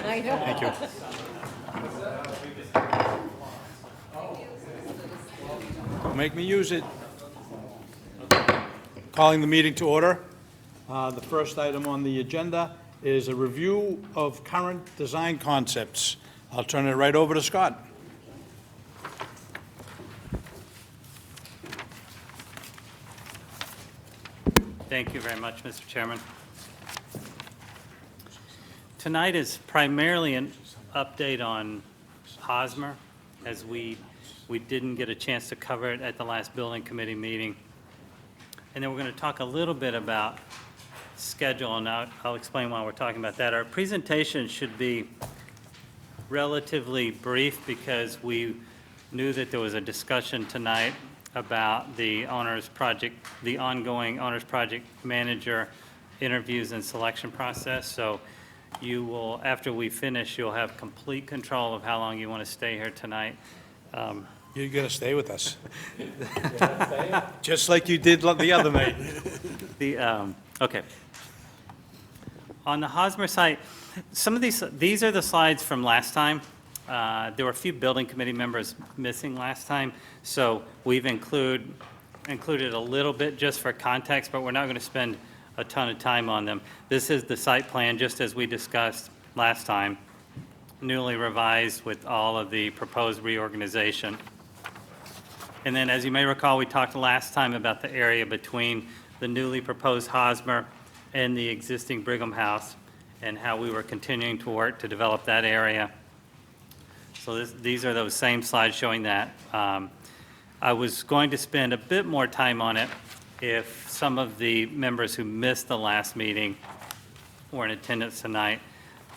I know. Thank you. Don't make me use it. Calling the meeting to order. The first item on the agenda is a review of current design concepts. I'll turn it right over to Scott. Thank you very much, Mr. Chairman. Tonight is primarily an update on Hosmer, as we didn't get a chance to cover it at the last building committee meeting. And then we're going to talk a little bit about schedule, and I'll explain why we're talking about that. Our presentation should be relatively brief because we knew that there was a discussion tonight about the ongoing owner's project manager interviews and selection process. So you will, after we finish, you'll have complete control of how long you want to stay here tonight. You're going to stay with us. Just like you did the other night. Okay. On the Hosmer site, some of these are the slides from last time. There were a few building committee members missing last time, so we've included a little bit just for context, but we're not going to spend a ton of time on them. This is the site plan, just as we discussed last time, newly revised with all of the proposed reorganization. And then, as you may recall, we talked last time about the area between the newly proposed Hosmer and the existing Brigham House, and how we were continuing to work to develop that area. So these are those same slides showing that. I was going to spend a bit more time on it if some of the members who missed the last meeting were in attendance tonight,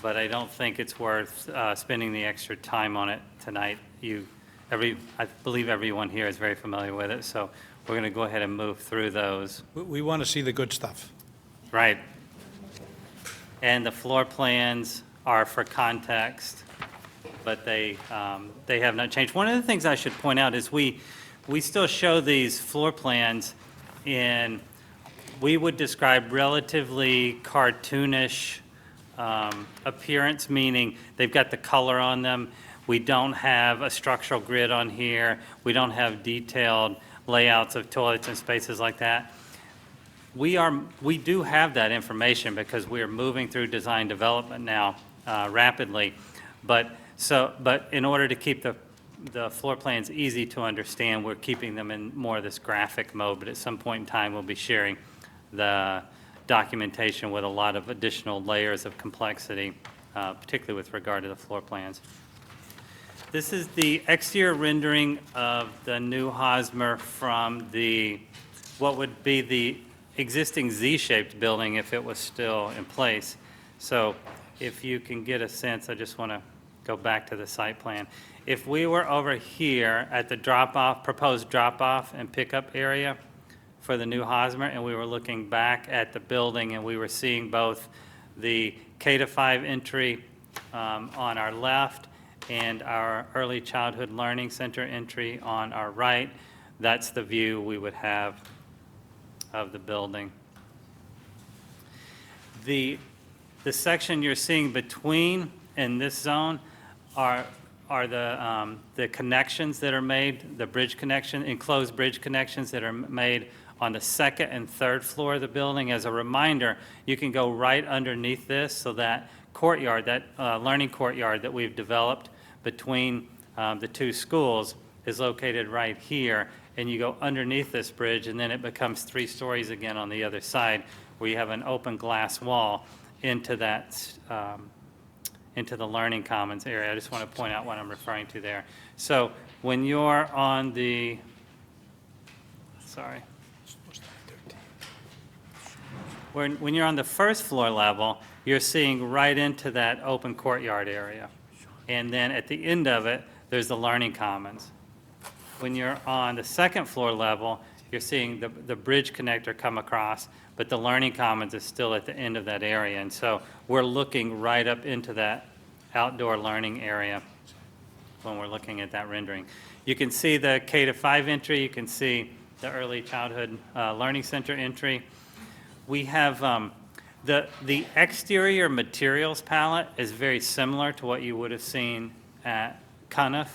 but I don't think it's worth spending the extra time on it tonight. I believe everyone here is very familiar with it, so we're going to go ahead and move through those. We want to see the good stuff. Right. And the floor plans are for context, but they have not changed. One of the things I should point out is we still show these floor plans in, we would describe relatively cartoonish appearance, meaning they've got the color on them. We don't have a structural grid on here. We don't have detailed layouts of toilets and spaces like that. We do have that information because we are moving through design development now rapidly. But in order to keep the floor plans easy to understand, we're keeping them in more of this graphic mode. But at some point in time, we'll be sharing the documentation with a lot of additional layers of complexity, particularly with regard to the floor plans. This is the exterior rendering of the new Hosmer from what would be the existing Z-shaped building if it was still in place. So if you can get a sense, I just want to go back to the site plan. If we were over here at the proposed drop-off and pickup area for the new Hosmer, and we were looking back at the building and we were seeing both the K-5 entry on our left and our early childhood learning center entry on our right, that's the view we would have of the building. The section you're seeing between in this zone are the connections that are made, the bridge connection, enclosed bridge connections that are made on the second and third floor of the building. As a reminder, you can go right underneath this, so that courtyard, that learning courtyard that we've developed between the two schools is located right here, and you go underneath this bridge, and then it becomes 3 stories again on the other side, where you have an open glass wall into that, into the learning commons area. I just want to point out what I'm referring to there. So when you're on the, when you're on the first floor level, you're seeing right into that open courtyard area. And then at the end of it, there's the learning commons. When you're on the second floor level, you're seeing the bridge connector come across, but the learning commons is still at the end of that area. And so we're looking right up into that outdoor learning area when we're looking at that rendering. You can see the K-5 entry. You can see the early childhood learning center entry. We have The exterior materials palette is very similar to what you would have seen at Cuniff.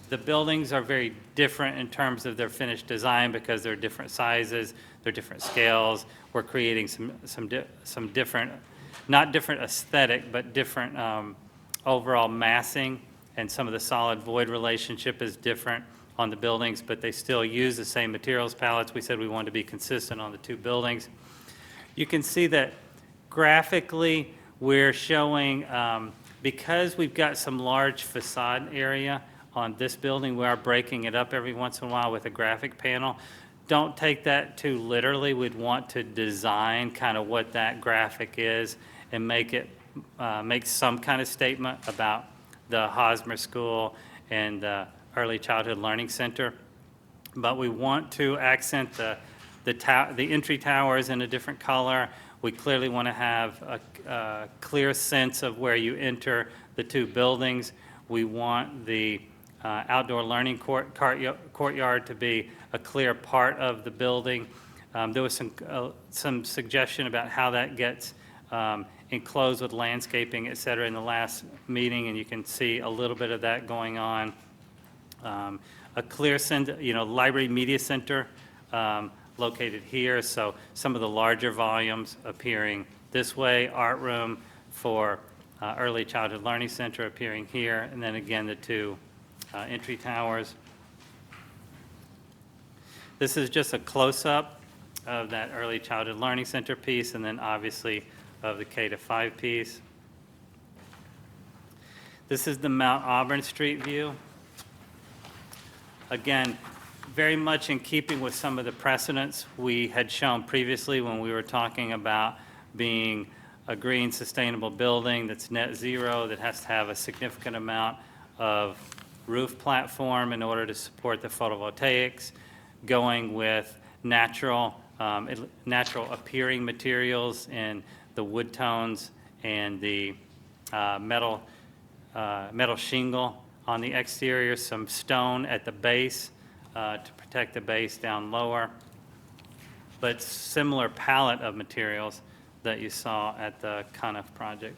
The buildings are very different in terms of their finished design because they're different sizes, they're different scales. We're creating some different, not different aesthetic, but different overall massing, and some of the solid void relationship is different on the buildings, but they still use the same materials palettes. We said we wanted to be consistent on the two buildings. You can see that graphically, we're showing, because we've got some large facade area on this building, we are breaking it up every once in a while with a graphic panel. Don't take that too literally. We'd want to design kind of what that graphic is and make it, make some kind of statement about the Hosmer School and the Early Childhood Learning Center. But we want to accent the entry towers in a different color. We clearly want to have a clear sense of where you enter the two buildings. We want the outdoor learning courtyard to be a clear part of the building. There was some suggestion about how that gets enclosed with landscaping, et cetera, in the last meeting, and you can see a little bit of that going on. A clear library media center located here, so some of the larger volumes appearing this way, art room for Early Childhood Learning Center appearing here, and then again the two entry towers. This is just a close-up of that Early Childhood Learning Center piece, and then obviously of the K-5 piece. This is the Mount Auburn Street view. Again, very much in keeping with some of the precedents we had shown previously when we were talking about being a green, sustainable building that's net zero, that has to have a significant amount of roof platform in order to support the photovoltaics, going with natural appearing materials in the wood tones and the metal shingle on the exterior, some stone at the base to protect the base down lower, but similar palette of materials that you saw at the Cuniff project.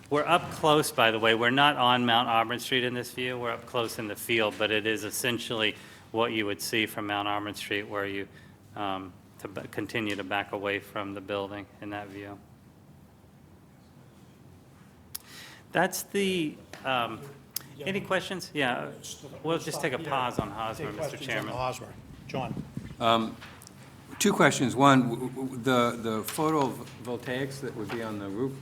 We're up close, by the way. We're not on Mount Auburn Street in this view. We're up close in the field, but it is essentially what you would see from Mount Auburn Street, where you continue to back away from the building in that view. That's the, any questions? Yeah, we'll just take a pause on Hosmer, Mr. Chairman. Hosmer. John. Two questions. One, the photovoltaics that would be on the roof,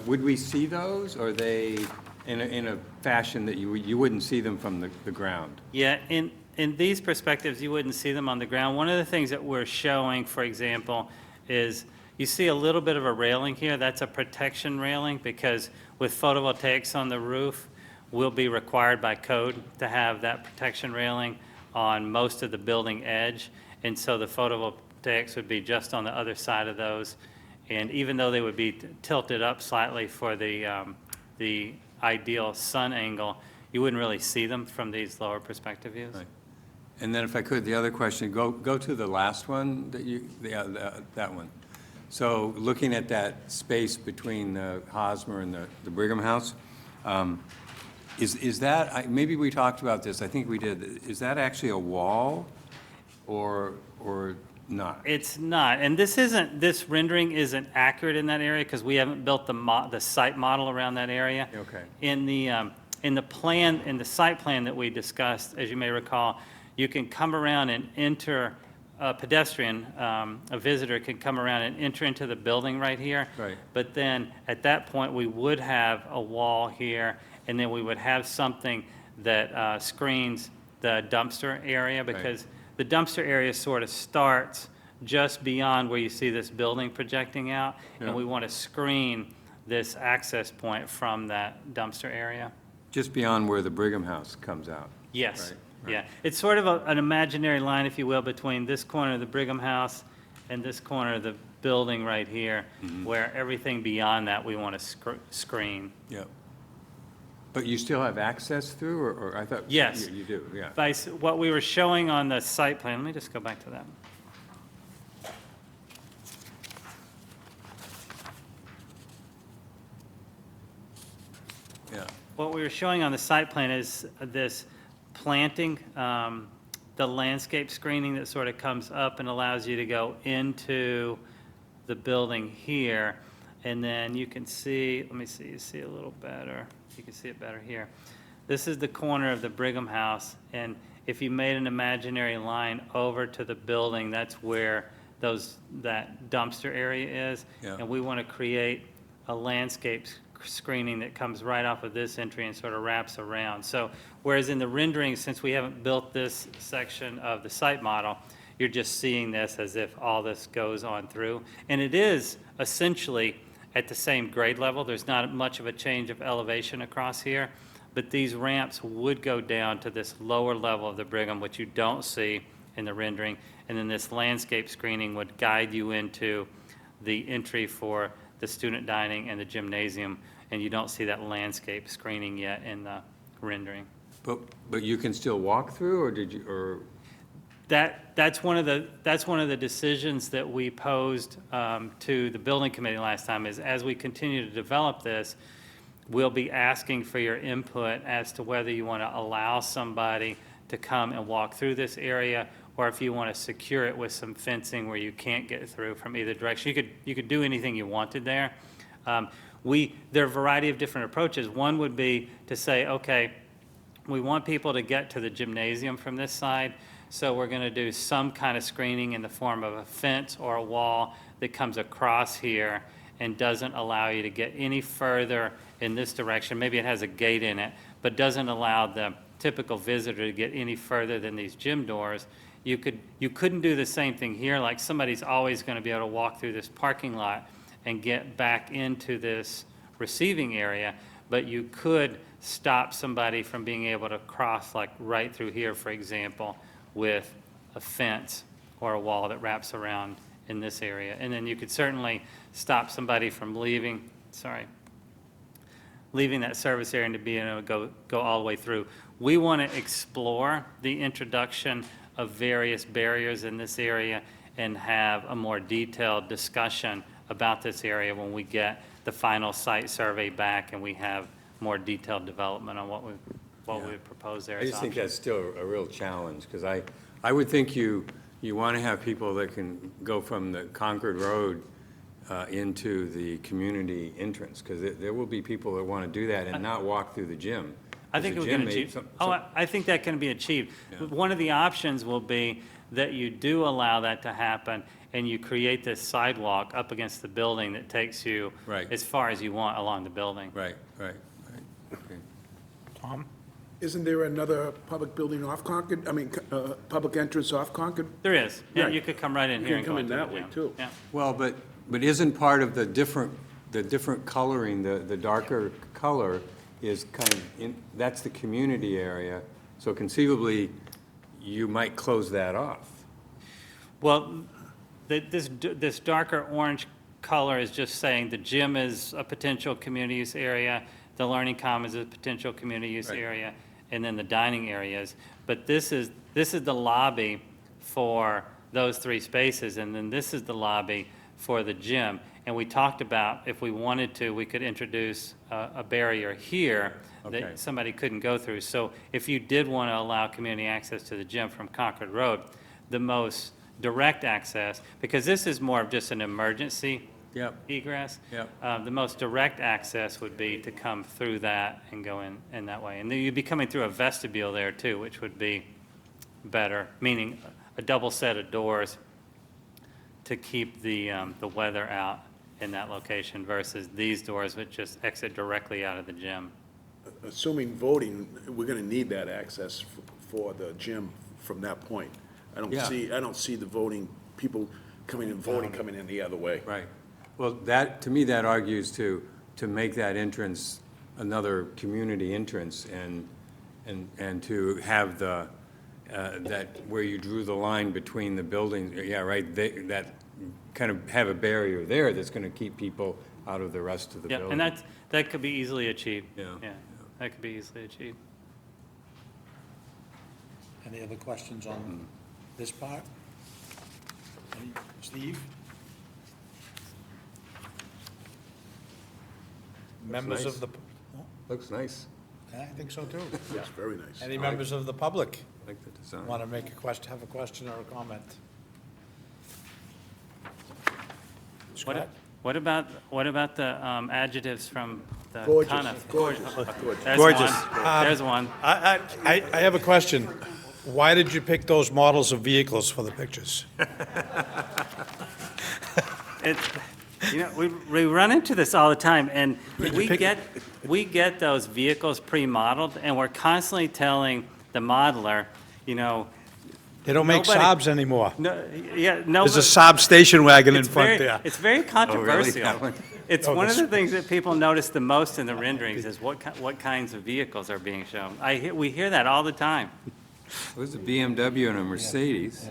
would we see those, or are they in a fashion that you wouldn't see them from the ground? Yeah, in these perspectives, you wouldn't see them on the ground. One of the things that we're showing, for example, is you see a little bit of a railing here. That's a protection railing, because with photovoltaics on the roof, we'll be required by code to have that protection railing on most of the building edge. And so the photovoltaics would be just on the other side of those. And even though they would be tilted up slightly for the ideal sun angle, you wouldn't really see them from these lower perspective views. Right. And then if I could, the other question, go to the last one, that one. So looking at that space between the Hosmer and the Brigham House, is that, maybe we talked about this, I think we did, is that actually a wall or not? It's not, and this rendering isn't accurate in that area because we haven't built the site model around that area. Okay. In the site plan that we discussed, as you may recall, you can come around and enter, a pedestrian, a visitor can come around and enter into the building right here. Right. But then at that point, we would have a wall here, and then we would have something that screens the dumpster area, because the dumpster area sort of starts just beyond where you see this building projecting out, and we want to screen this access point from that dumpster area. Just beyond where the Brigham House comes out? Yes. Right. Yeah. It's sort of an imaginary line, if you will, between this corner of the Brigham House and this corner of the building right here, where everything beyond that we want to screen. Yep. But you still have access through, or I thought? Yes. You do, yeah. By what we were showing on the site plan, let me just go back to that. what we were showing on the site plan is this planting, the landscape screening that sort of comes up and allows you to go into the building here. And then you can see, let me see, you see a little better. You can see it better here. This is the corner of the Brigham House, and if you made an imaginary line over to the building, that's where that dumpster area is. Yeah. And we want to create a landscape screening that comes right off of this entry and sort of wraps around. So whereas in the rendering, since we haven't built this section of the site model, you're just seeing this as if all this goes on through. And it is essentially at the same grade level. There's not much of a change of elevation across here, but these ramps would go down to this lower level of the Brigham, which you don't see in the rendering. And then this landscape screening would guide you into the entry for the student dining and the gymnasium, and you don't see that landscape screening yet in the rendering. But you can still walk through, or did you, or? That's one of the decisions that we posed to the building committee last time, is as we continue to develop this, we'll be asking for your input as to whether you want to allow somebody to come and walk through this area, or if you want to secure it with some fencing where you can't get through from either direction. You could do anything you wanted there. There are a variety of different approaches. One would be to say, okay, we want people to get to the gymnasium from this side, so we're going to do some kind of screening in the form of a fence or a wall that comes across here and doesn't allow you to get any further in this direction. Maybe it has a gate in it, but doesn't allow the typical visitor to get any further than these gym doors. You couldn't do the same thing here, like somebody's always going to be able to walk through this parking lot and get back into this receiving area, but you could stop somebody from being able to cross like right through here, for example, with a fence or a wall that wraps around in this area. And then you could certainly stop somebody from leaving that service area and to be able to go all the way through. We want to explore the introduction of various barriers in this area and have a more detailed discussion about this area when we get the final site survey back and we have more detailed development on what we propose there I as just think options. that's still a real challenge, because I would think you want to have people that can go from the Concord Road into the community entrance, because there will be people that want to do that and not walk through the gym. I think we can achieve. I think that can be achieved. Yeah. One of the options will be that you do allow that to happen, and you create this sidewalk up against the building that takes you Right. as far as you want along the building. Right. Okay. Tom? Isn't there another public building off Concord, public entrance off Concord? There is. Yeah, Right. you could come right in You here can and come go in into the that way, gym. too. Yeah. Well, but isn't part of the different coloring, the darker color is kind of, that's the community area, so conceivably, you might close that off. Well, this darker orange color is just saying the gym is a potential community use area, the learning commons is a potential community use Right. area, and then the dining areas. But this is the lobby for those three spaces, and then this is the lobby for the gym. And we talked about, if we wanted to, we could introduce a barrier here Okay. that somebody couldn't go through. So if you did want to allow community access to the gym from Concord Road, the most direct access, because this is more of just an emergency Yep. egress. Yep. The most direct access would be to come through that and go in that way. And then you'd be coming through a vestibule there too, which would be better, meaning a double set of doors to keep the weather out in that location versus these doors which just exit directly out of the gym. Assuming voting, we're gonna need that access for the gym from that point. I Yeah. don't see the voting, people coming in coming in the other way. Right. Well, to me, that argues to make that entrance another community entrance and to have that, where you drew the line between the buildings, yeah, right, that kind of have a barrier there that's going to keep people out of the rest of the Yeah, building. and that could be easily achieved. Yeah. That could be easily achieved. Any other questions on this part? Steve? Members nice. of the, Looks nice. I think so too. It's very nice. Any members of the public Like the design. want to make a question, have a question or a comment? Scott? What about the adjectives from the Gorgeous, Coniff? gorgeous, There's Gorgeous. one. There's one. I have a question. Why did you pick those models of vehicles for the pictures? It, we run into this all the time, and we pick- get those vehicles pre-modeled, and we're constantly telling the modeler, They don't make Nobody- Saabs anymore. no, yeah, no. There's a Saab station wagon in It's front very, there. it's very That controversial. one? It's Oh, one of this- the things that people notice the most in the renderings is what kinds of vehicles are being shown. We hear that all the time. It was a BMW and a Mercedes.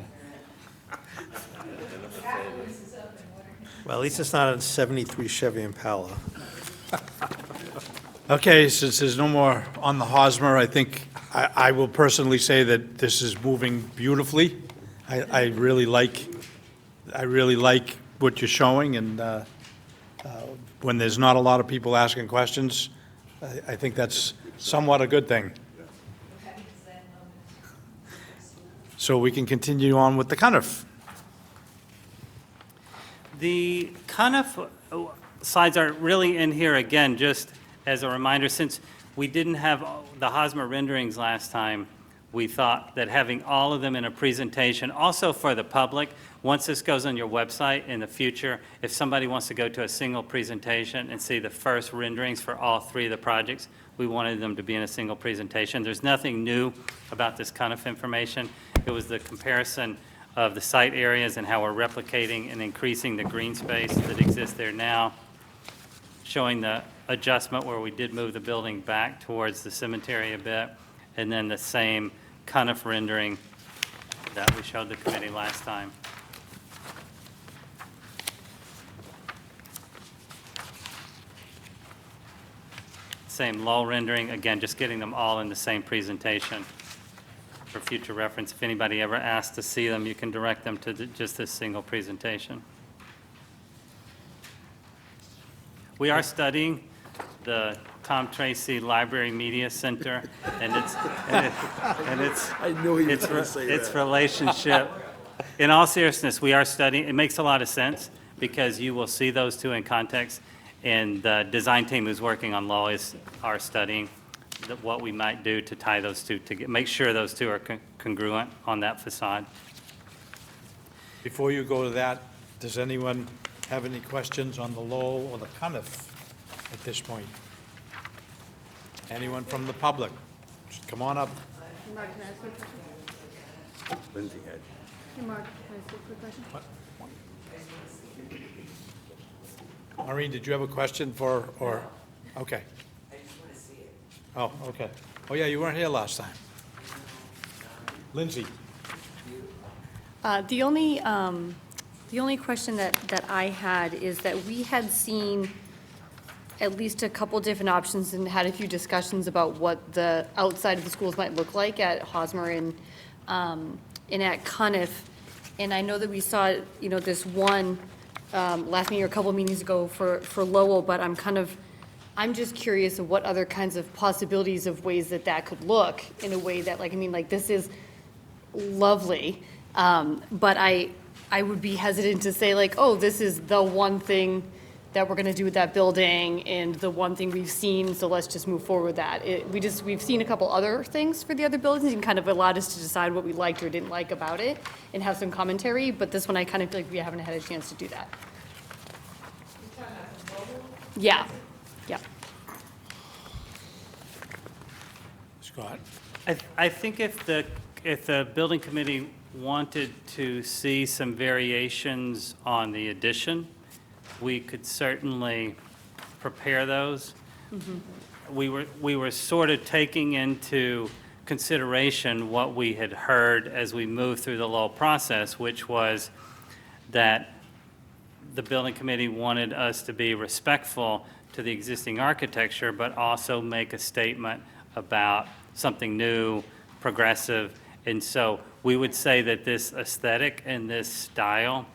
Well, at least it's not a 73 Chevy Impala. Okay, since there's no more on the Hosmer, I think I will personally say that this is moving beautifully. I really like what you're showing, and when there's not a lot of people asking questions, I think that's somewhat a good thing. So we can continue on with the Coniff. The Coniff slides are really in here again, just as a reminder, since we didn't have the Hosmer renderings last time, we thought that having all of them in a presentation, also for the public, once this goes on your website in the future, if somebody wants to go to a single presentation and see the first renderings for all three of the projects, we wanted them to be in a single presentation. There's nothing new about this Coniff information. It was the comparison of the site areas and how we're replicating and increasing the green space that exists there now, showing the adjustment where we did move the building back towards the cemetery a bit, and then the same Coniff rendering that we showed the committee last time. Same Lowell rendering, again, just getting them all in the same presentation for future reference. If anybody ever asks to see them, you can direct them to just this single presentation. We are studying the Tom Tracy Library Media Center and its I knew he was gonna say its that. relationship. In all seriousness, we are studying, it makes a lot of sense because you will see those two in context, and the design team who's working on law are studying what we might do to tie those two together, make sure those two are congruent on that facade. Before you go to that, does anyone have any questions on the Lowell or the Coniff at this point? Anyone from the public? Just come on up. Mark, can I ask you a question? Lindsay had. Hey, Mark, can I ask you a quick question? Maureen, did you have a question for, or, okay. I just want to see it. Oh, okay. Oh, yeah, you weren't here last time. Lindsay? The only question that I had is that we had seen at least a couple different options and had a few discussions about what the outside of the schools might look like at Hosmer and at Coniff. And I know that we saw, this one last meeting or a couple of meetings ago for Lowell, but I'm just curious of what other kinds of possibilities of ways that could look in a way that, this is lovely, but I would be hesitant to say oh, this is the one thing that we're gonna do with that building and the one thing we've seen, so let's just move forward with that. We've seen a couple other things for the other buildings and kind of allowed us to decide what we liked or didn't like about it and have some commentary, but this one I kind of feel like we haven't had a chance to do that. Yeah, yeah. Scott? I think if the building committee wanted to see some variations on the addition, we could certainly prepare those. We were sort of taking into consideration what we had heard as we moved through the Lowell process, which was that the building committee wanted us to be respectful to the existing architecture, but also make a statement about something new, progressive. And so we would say that this aesthetic and this style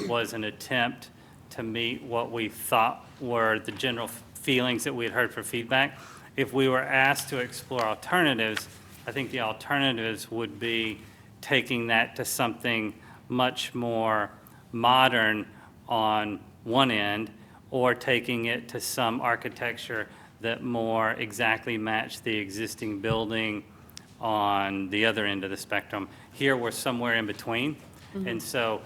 was an attempt to meet what we thought were the general feelings that we had heard for feedback. if we were asked to explore alternatives, I think the alternatives would be taking that to something much more modern on one end, or taking it to some architecture that more exactly matched the existing building on the other end of the spectrum. Here, we're somewhere in between. And so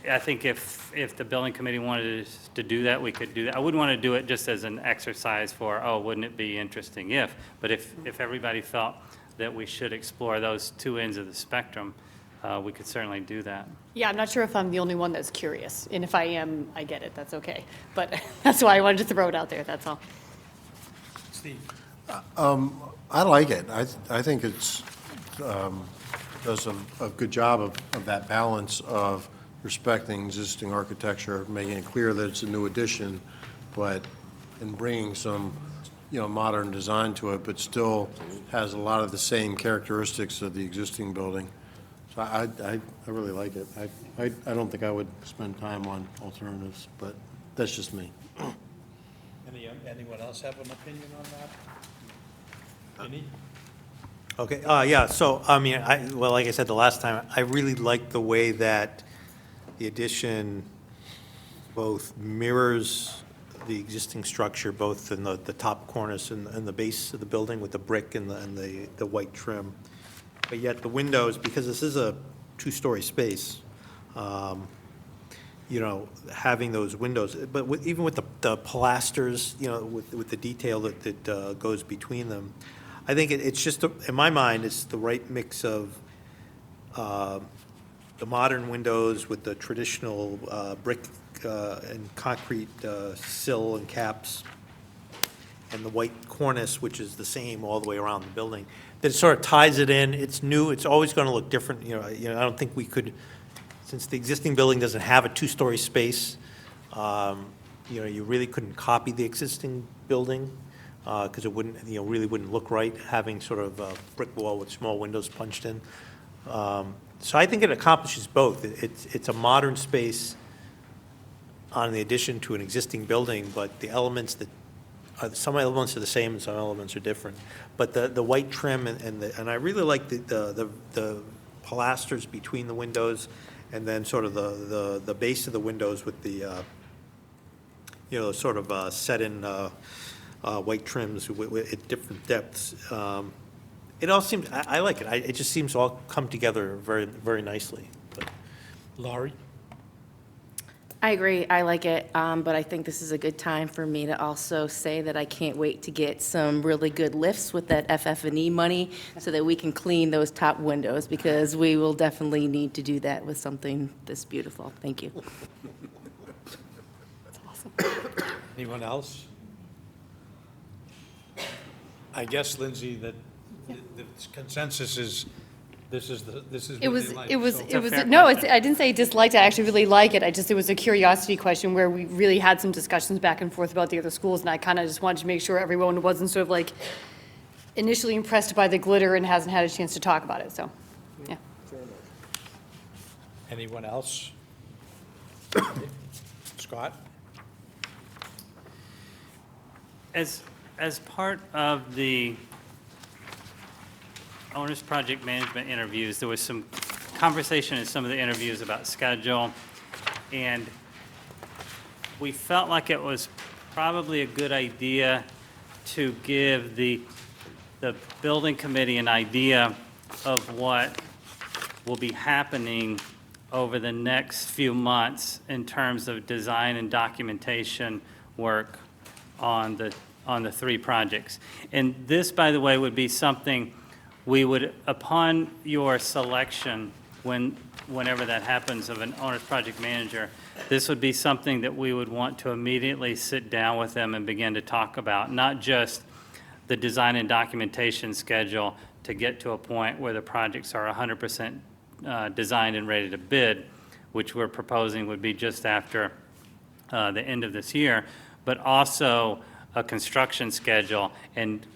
I think if the building committee wanted to do that, we could do that. I wouldn't want to do it just as an exercise for, oh, wouldn't it be interesting if, but if everybody felt that we should explore those two ends of the spectrum, we could certainly do that. Yeah, I'm not sure if I'm the only one that's curious, and if I am, I get it, that's okay. But that's why I wanted to throw it out there, that's all. Steve? I like it. I think it's, does a good job of that balance of respecting existing architecture, making it clear that it's a new addition, but in bringing some, modern design to it, but still has a lot of the same characteristics of the existing building. So I really like it. I don't think I would spend time on alternatives, but that's just me. Anyone else have an opinion on that? Any? Okay, yeah, so, well, like I said the last time, I really like the way that the addition both mirrors the existing structure, both in the top cornice and the base of the building with the brick and the white trim. But yet the windows, because this is a two-story space, having those windows, but even with the pilasters, with the detail that goes between them, I think it's just, in my mind, it's the right mix of the modern windows with the traditional brick and concrete sill and caps, and the white cornice, which is the same all the way around the building. That sort of ties it in. It's new. It's always going to look different. I don't think we could, since the existing building doesn't have a two-story space, you really couldn't copy the existing building because it wouldn't, really wouldn't look right, having sort of a brick wall with small windows punched in. So I think it accomplishes both. It's a modern space on the addition to an existing building, but the elements some elements are the same and some elements are different. But the white trim and I really like the pilasters between the windows, and then sort of the base of the windows with the sort of set in white trims at different depths. It all seems, I like it. It just seems to all come together very, very nicely. But Laurie? I agree, I like it, but I think this is a good time for me to also say that I can't wait to get some really good lifts with that FF&E money so that we can clean those top windows, because we will definitely need to do that with something this beautiful. Thank you. Anyone else? I guess, Lindsay, that the consensus is, this is what they like. I didn't say I disliked it, I actually really like it. It was a curiosity question where we really had some discussions back and forth about the other schools, and I kind of just wanted to make sure everyone wasn't sort of like initially impressed by the glitter and hasn't had a chance to talk about it, so, yeah. Anyone else? Scott? As part of the owner's project management interviews, there was some conversation in some of the interviews about schedule, and we felt like it was probably a good idea to give the building committee an idea of what will be happening over the next few months in terms of design and documentation work on the three projects. And this, by the way, would be something we would, upon your selection, whenever that happens, of an owner's project manager, this would be something that we would want to immediately sit down with them and begin to talk about, not just the design and documentation schedule to get to a point where the projects are 100% designed and ready to bid, which we're proposing would be just after the end of this year, but also a construction schedule and,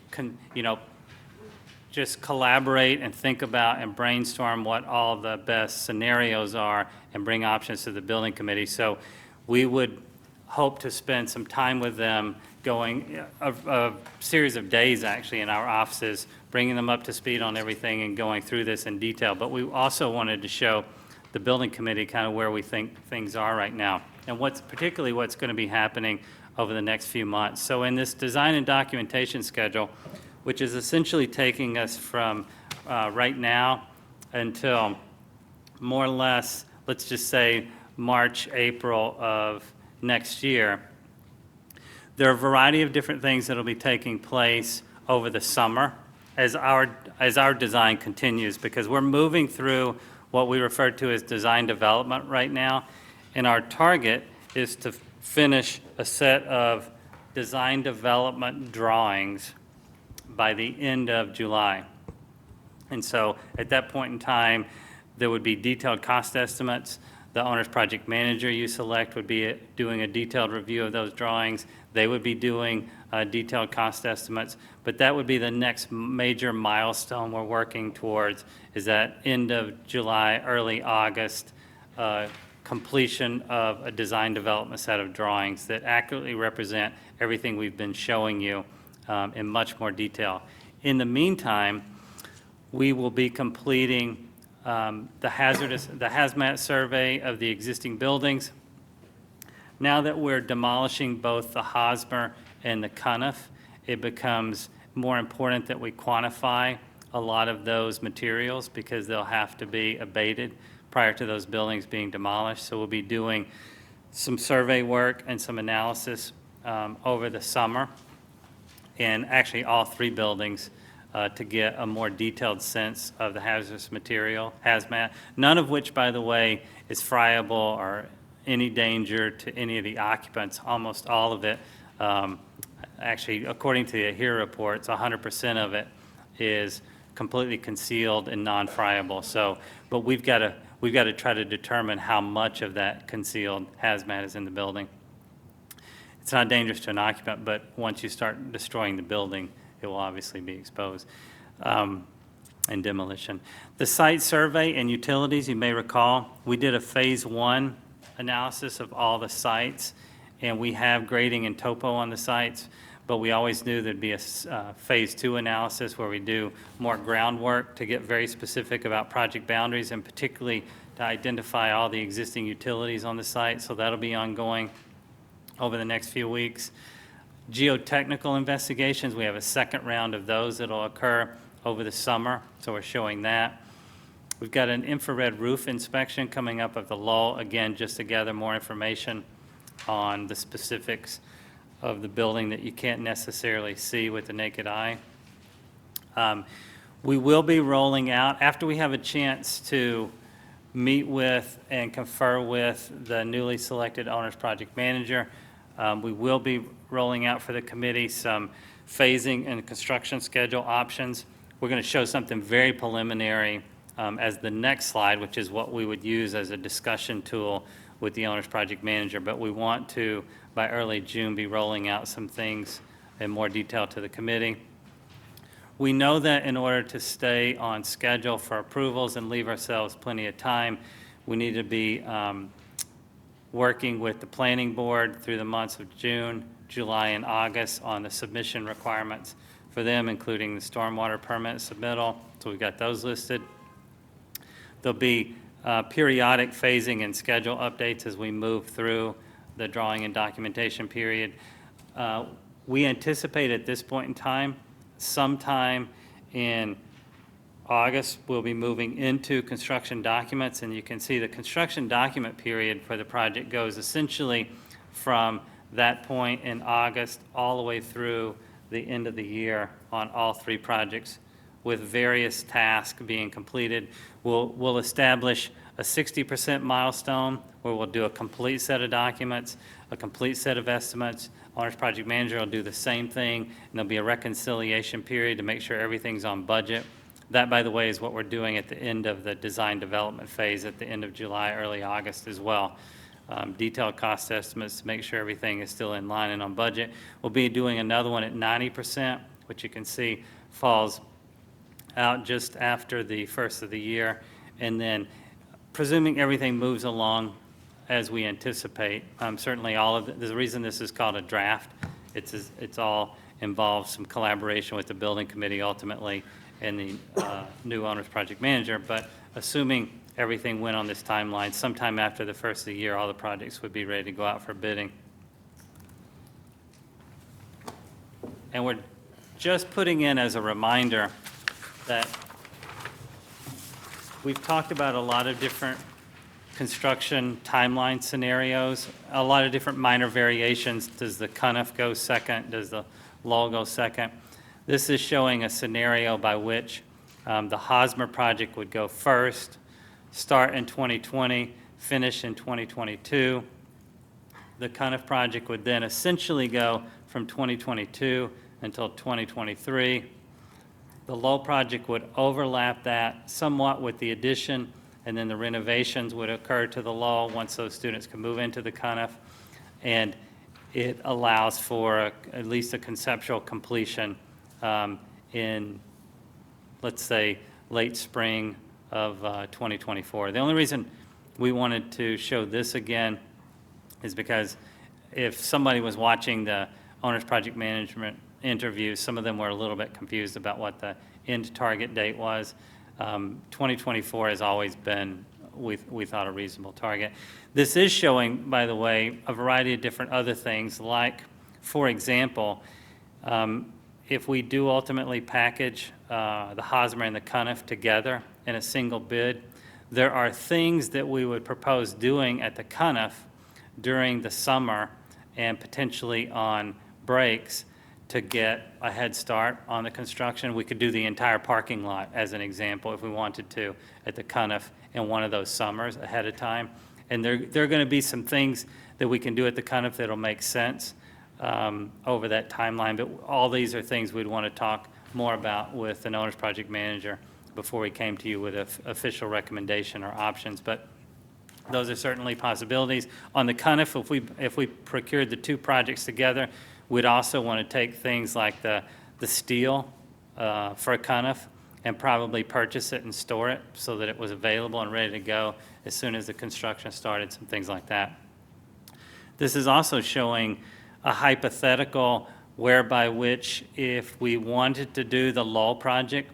just collaborate and think about and brainstorm what all the best scenarios are and bring options to the building committee. So we would hope to spend some time with them going, a series of days actually in our offices, bringing them up to speed on everything and going through this in detail. But we also wanted to show the building committee kind of where we think things are right now and particularly what's going to be happening over the next few months. So in this design and documentation schedule, which is essentially taking us from right now until more or less, let's just say March, April of next year, there are a variety of different things that will be taking place over the summer as our design continues, because we're moving through what we refer to as design development right now, and our target is to finish a set of design development drawings by the end of July. And so at that point in time, there would be detailed cost estimates. The owner's project manager you select would be doing a detailed review of those drawings. They would be doing detailed cost estimates, but that would be the next major milestone we're working towards, is that end of July, early August, completion of a design development set of drawings that accurately represent everything we've been showing you in much more detail. In the meantime, we will be completing the hazmat survey of the existing buildings. Now that we're demolishing both the Hosmer and the Cuniff, it becomes more important that we quantify a lot of those materials because they'll have to be abated prior to those buildings being demolished. So we'll be doing some survey work and some analysis over the summer, and actually all three buildings to get a more detailed sense of the hazardous material, hazmat, none of which, by the way, is friable or any danger to any of the occupants. Almost all of it, actually, according to the AHERA reports, 100% of it is completely concealed and non-friable. So, but we've got to try to determine how much of that concealed hazmat is in the building. It's not dangerous to an occupant, but once you start destroying the building, it will obviously be exposed and demolition. The site survey and utilities, you may recall, we did a phase 1 analysis of all the sites, and we have grading and topo on the sites, but we always knew there'd be a phase 2 analysis where we do more groundwork to get very specific about project boundaries and particularly to identify all the existing utilities on the site. So that'll be ongoing over the next few weeks. Geotechnical investigations, we have a second round of those that'll occur over the summer, so we're showing that. We've got an infrared roof inspection coming up of the Lull, again, just to gather more information on the specifics of the building that you can't necessarily see with the naked eye. We will be rolling out, after we have a chance to meet with and confer with the newly selected owner's project manager, we will be rolling out for the committee some phasing and construction schedule options. We're going to show something very preliminary as the next slide, which is what we would use as a discussion tool with the owner's project manager. But we want to, by early June, be rolling out some things in more detail to the committee. We know that in order to stay on schedule for approvals and leave ourselves plenty of time, we need to be working with the planning board through the months of June, July, and August on the submission requirements for them, including the stormwater permit submittal. So we've got those listed. There'll be periodic phasing and schedule updates as we move through the drawing and documentation period. We anticipate at this point in time, sometime in August, we'll be moving into construction documents, and you can see the construction document period for the project goes essentially from that point in August all the way through the end of the year on all three projects, with various tasks being completed. We'll establish a 60% milestone where we'll do a complete set of documents, a complete set of estimates. Owner's project manager will do the same thing, and there'll be a reconciliation period to make sure everything's on budget. That, by the way, is what we're doing at the end of the design development phase at the end of July, early August as well. Detailed cost estimates to make sure everything is still in line and on budget. We'll be doing another one at 90%, which you can see falls out just after the first of the year. And then, presuming everything moves along as we anticipate. Certainly all of, the reason this is called a draft, it's all involves some collaboration with the building committee ultimately and the new owner's project manager, but assuming everything went on this timeline, sometime after the first of the year, all the projects would be ready to go out for bidding. And we're just putting in as a reminder that we've talked about a lot of different construction timeline scenarios, a lot of different minor variations. Does the CUNF go second? Does the lull go second? This is showing a scenario by which the Hosmer project would go first, start in 2020, finish in 2022. The CUNF project would then essentially go from 2022 until 2023. The lull project would overlap that somewhat with the addition, and then the renovations would occur to the lull once those students can move into the CUNF. And it allows for at least a conceptual completion in, let's say, late spring of 2024. The only reason we wanted to show this again is because if somebody was watching the owner's project management interviews, some of them were a little bit confused about what the end target date was. 2024 has always been, we thought, a reasonable target. This is showing, by the way, a variety of different other things, like, for example, if we do ultimately package the Hosmer and the CUNF together in a single bid, there are things that we would propose doing at the CUNF during the summer and potentially on breaks to get a head start on the construction. We could do the entire parking lot, as an example, if we wanted to, at the CUNF in one of those summers ahead of time. And there are going to be some things that we can do at the CUNF that'll make sense over that timeline, but all these are things we'd want to talk more about with an owner's project manager before we came to you with an official recommendation or options. But those are certainly possibilities. On the CUNF, if we procured the two projects together, we'd also want to take things like the steel for a CUNF and probably purchase it and store it so that it was available and ready to go as soon as the construction started, some things like that. This is also showing a hypothetical whereby which if we wanted to do the lull project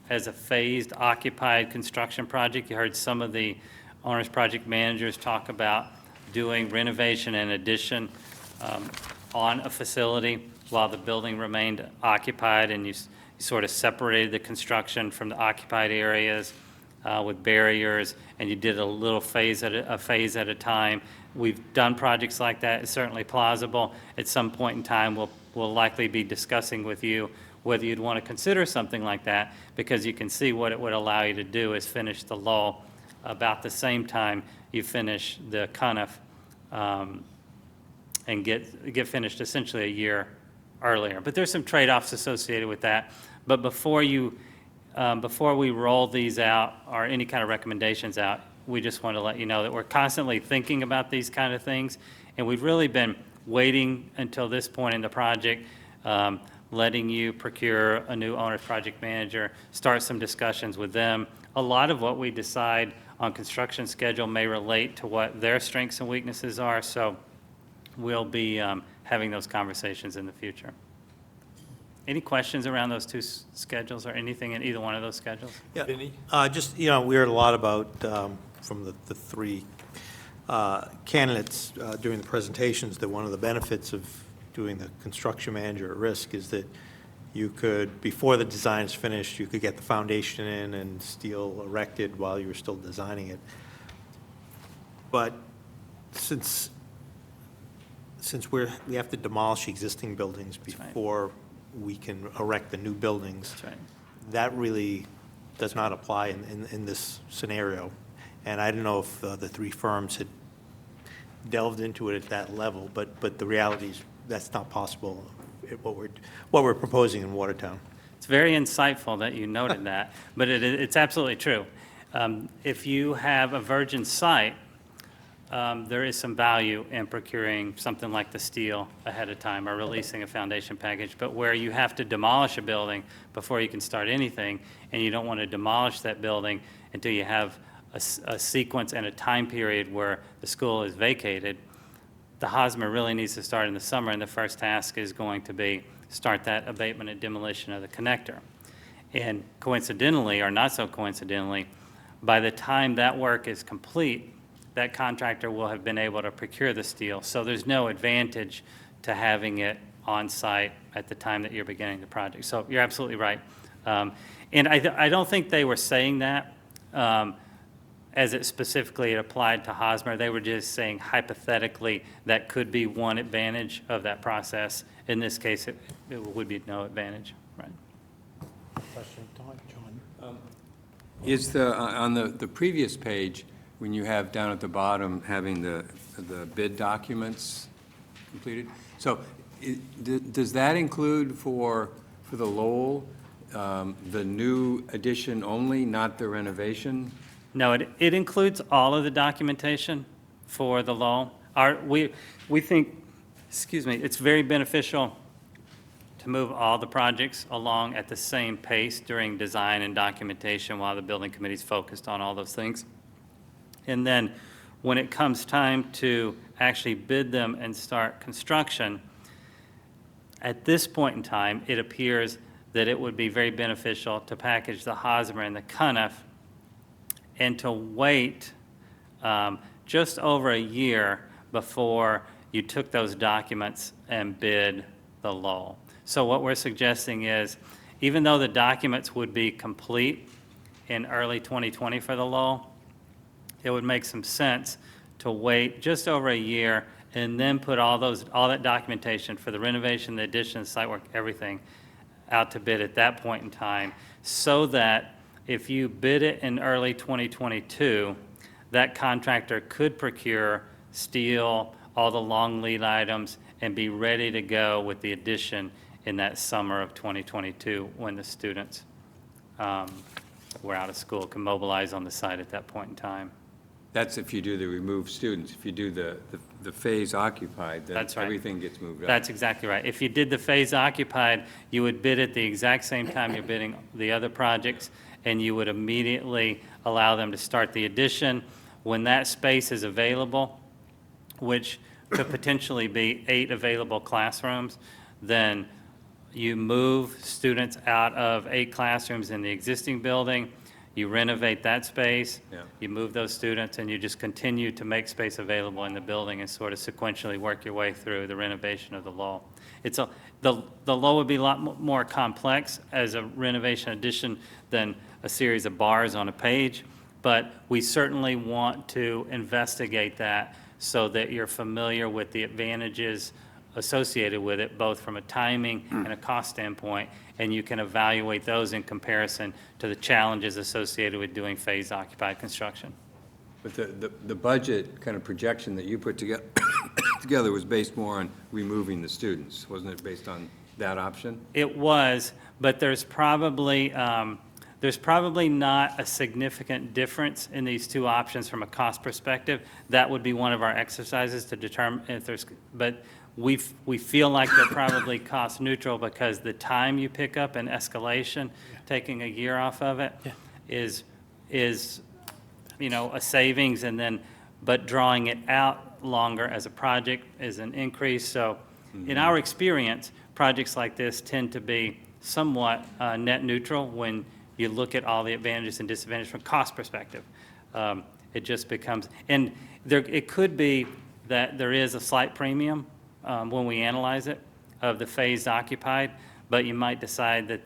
as a phased occupied construction project, you heard some of the owner's project managers talk about doing renovation and addition on a facility while the building remained occupied, and you sort of separated the construction from the occupied areas with barriers, and you did a little phase at a time. We've done projects like that. It's certainly plausible. At some point in time, we'll likely be discussing with you whether you'd want to consider something like that, because you can see what it would allow you to do is finish the lull about the same time you finish the CUNF and get finished essentially a year earlier. But there's some trade-offs associated with that. But before we roll these out or any kind of recommendations out, we just want to let you know that we're constantly thinking about these kind of things, and we've really been waiting until this point in the project, letting you procure a new owner's project manager, start some discussions with them. A lot of what we decide on construction schedule may relate to what their strengths and weaknesses are, so we'll be having those conversations in the future. Any questions around those two schedules or anything in either one of those schedules? Yeah, just, we heard a lot about, from the three candidates during the presentations, that one of the benefits of doing the construction manager at risk is that you could, before the design is finished, you could get the foundation in and steel erected while you were still designing it. But since we have to demolish existing buildings before we can erect the new buildings, that really does not apply in this scenario. And I don't know if the three firms had delved into it at that level, but the reality is that's not possible, what we're proposing in Watertown. It's very insightful that you noted that, but it's absolutely true. If you have a virgin site, there is some value in procuring something like the steel ahead of time or releasing a foundation package. But where you have to demolish a building before you can start anything, and you don't want to demolish that building until you have a sequence and a time period where the school is vacated, the Hosmer really needs to start in the summer, and the first task is going to be start that abatement and demolition of the connector. And coincidentally, or not so coincidentally, by the time that work is complete, that contractor will have been able to procure the steel. So there's no advantage to having it on site at the time that you're beginning the project. So you're absolutely right. And I don't think they were saying that as it specifically applied to Hosmer. They were just saying hypothetically that could be one advantage of that process. In this case, it would be no advantage, right? Question, John? Is on the previous page, when you have down at the bottom, having the bid documents completed, so does that include for the Lowell, the new addition only, not the renovation? No, it includes all of the documentation for the Lowell. We think, excuse me, it's very beneficial to move all the projects along at the same pace during design and documentation while the building committee's focused on all those things. And then when it comes time to actually bid them and start construction, at this point in time, it appears that it would be very beneficial to package the Hosmer and the Cuniff and to wait just over a year before you took those documents and bid the Lowell. So what we're suggesting is, even though the documents would be complete in early 2020 for the Lowell, it would make some sense to wait just over a year and then put all that documentation for the renovation, the addition, the site work, everything out to bid at that point in time, so that if you bid it in early 2022, that contractor could procure steel, all the long lead items, and be ready to go with the addition in that summer of 2022 when the students were out of school, can mobilize on the site at that point in time. That's if you do the removed students. If you do the phase occupied, then That's right. everything gets moved up. That's exactly right. If you did the phase occupied, you would bid at the exact same time you're bidding the other projects, and you would immediately allow them to start the addition. When that space is available, which could potentially be 8 available classrooms, then you move students out of 8 classrooms in the existing building, you renovate that space, Yeah. you move those students, and you just continue to make space available in the building and sort of sequentially work your way through the renovation of the Lowell. The Lowell would be a lot more complex as a renovation addition than a series of bars on a page, but we certainly want to investigate that so that you're familiar with the advantages associated with it, both from a timing and a cost standpoint, and you can evaluate those in comparison to the challenges associated with doing phase occupied construction. But the budget kind of projection that you put together was based more on removing the students, wasn't it, based on that option? It was, but there's probably not a significant difference in these two options from a cost perspective. That would be one of our exercises to determine if there's, but we feel like they're probably cost neutral because the time you pick up in escalation, taking a year off of it, is a savings, and then, but drawing it out longer as a project is an increase. So in our experience, projects like this tend to be somewhat net neutral when you look at all the advantages and disadvantages from cost perspective. It just becomes, and it could be that there is a slight premium when we analyze it of the phase occupied, but you might decide that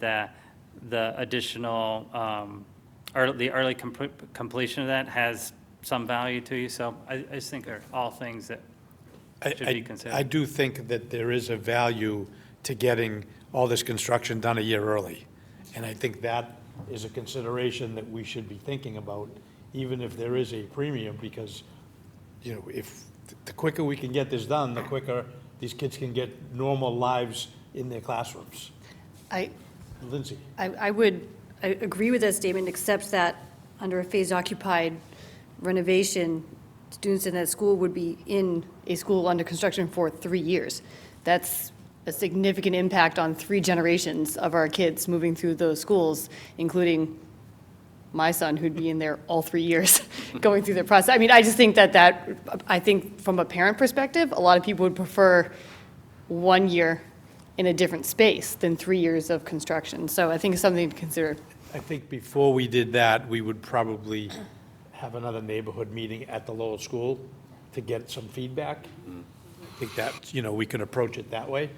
the additional, the early completion of that has some value to you. So I just think they're all things that should be considered. I do think that there is a value to getting all this construction done a year early. And I think that is a consideration that we should be thinking about, even if there is a premium, because, if the quicker we can get this done, the quicker these kids can get normal lives in their classrooms. Lindsay? I agree with that statement, except that under a phase occupied renovation, students in that school would be in a school under construction for 3 years. That's a significant impact on 3 generations of our kids moving through those schools, including my son who'd be in there all 3 years going through the process. I mean, I just think I think from a parent perspective, a lot of people would prefer 1 year in a different space than 3 years of construction. So I think it's something to consider. I think before we did that, we would probably have another neighborhood meeting at the Lowell School to get some feedback. I think that, we can approach it that way.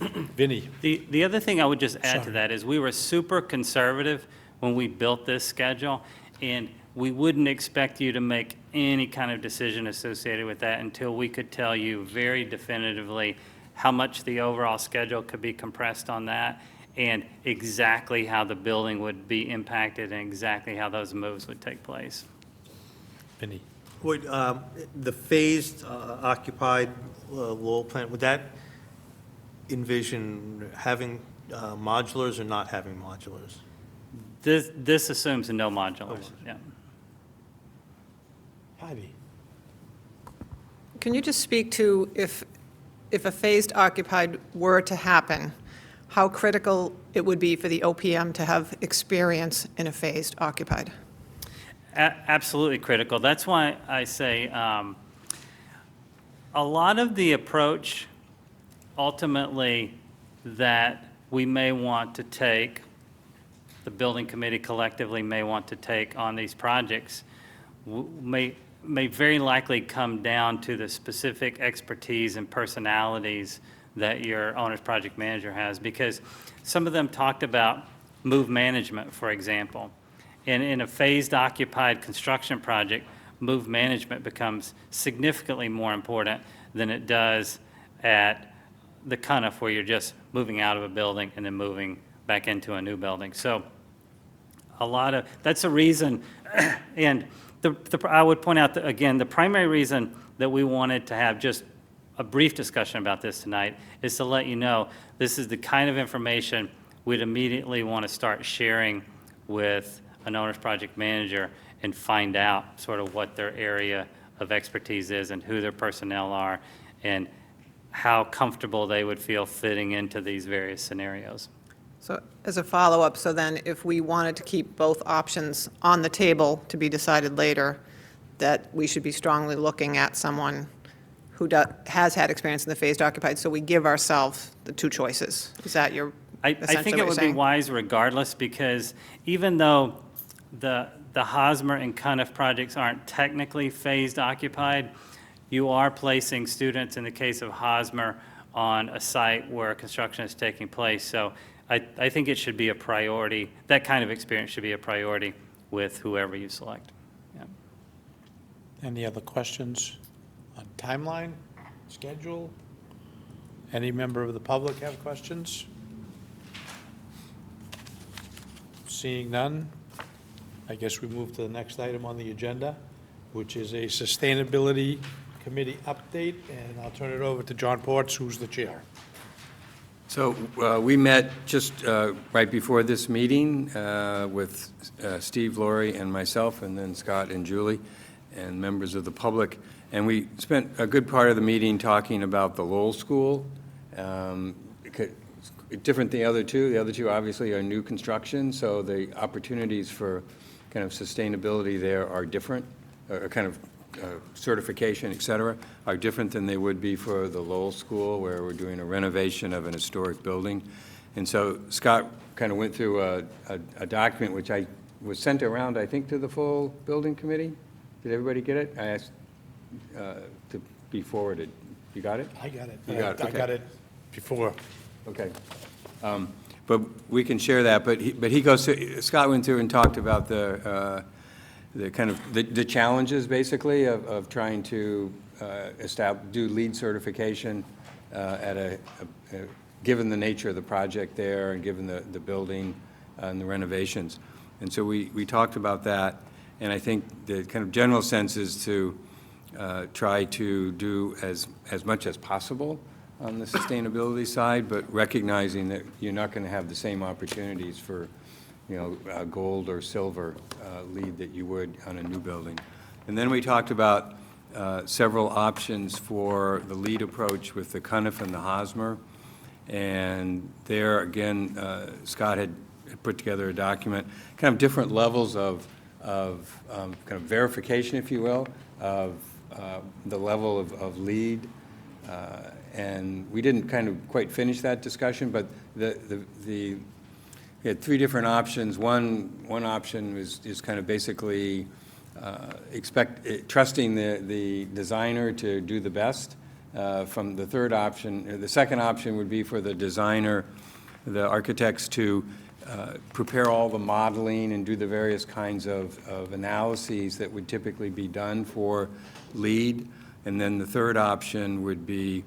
Vinnie? The other thing I would just add to Sorry. that is we were super conservative when we built this schedule, and we wouldn't expect you to make any kind of decision associated with that until we could tell you very definitively how much the overall schedule could be compressed on that, and exactly how the building would be impacted and exactly how those moves would take place. Vinnie? Would, the phased occupied Lowell plant, would that envision having modulars or not having modulars? This assumes no modulars, yeah. Heidi? Can you just speak to if a phased occupied were to happen, how critical it would be for the OPM to have experience in a phased occupied? Absolutely critical. That's why I say a lot of the approach ultimately that we may want to take, the building committee collectively may want to take on these projects, may very likely come down to the specific expertise and personalities that your owner's project manager has, because some of them talked about move management, for example. And in a phased occupied construction project, move management becomes significantly more important than it does at the Cuniff, where you're just moving out of a building and then moving back into a new building. So that's a reason, and I would point out that, again, the primary reason that we wanted to have just a brief discussion about this tonight is to let you know this is the kind of information we'd immediately want to start sharing with an owner's project manager and find out sort of what their area of expertise is and who their personnel are and how comfortable they would feel fitting into these various scenarios. So as a follow-up, so then if we wanted to keep both options on the table to be decided later, that we should be strongly looking at someone who has had experience in the phased occupied, so we give ourselves the two choices. Is that your, I essentially think what it would you're be saying? wise regardless, because even though the Hosmer and Cuniff projects aren't technically phased occupied, you are placing students, in the case of Hosmer, on a site where construction is taking place. So I think it should be a priority. That kind of experience should be a priority with whoever you select. Yeah. Any other questions on timeline, schedule? Any member of the public have questions? Seeing none, I guess we move to the next item on the agenda, which is a Sustainability Committee update, and I'll turn it over to John Ports, who's the chair. So we met just right before this meeting with Steve, Laurie, and myself, and then Scott and Julie, and members of the public. And we spent a good part of the meeting talking about the Lowell School. Different than the other two. The other two obviously are new construction, so the opportunities for kind of sustainability there are different, kind of certification, et cetera, are different than they would be for the Lowell School, where we're doing a renovation of an historic building. And so Scott kind of went through a document which was sent around, I think, to the full building committee. Did everybody get it? I asked to be forwarded. You got it? I got it. You got it, I okay. got it before. Okay. But we can share that, but he goes through, Scott went through and talked about the kind of, the challenges, basically, of trying to do LEED certification given the nature of the project there and given the building and the renovations. And so we talked about that, and I think the kind of general sense is to try to do as much as possible on the sustainability side, but recognizing that you're not going to have the same opportunities for, gold or silver LEED that you would on a new building. And then we talked about several options for the LEED approach with the Cuniff and the Hosmer. And there, again, Scott had put together a document, kind of different levels of kind of verification, if you will, of the level of lead. And we didn't kind of quite finish that discussion, but we had three different options. One option is kind of basically trusting the designer to do the best. From the third option, the second option would be for the designer, the architects to prepare all the modeling and do the various kinds of analyses that would typically be done for LEED. And then the third option would be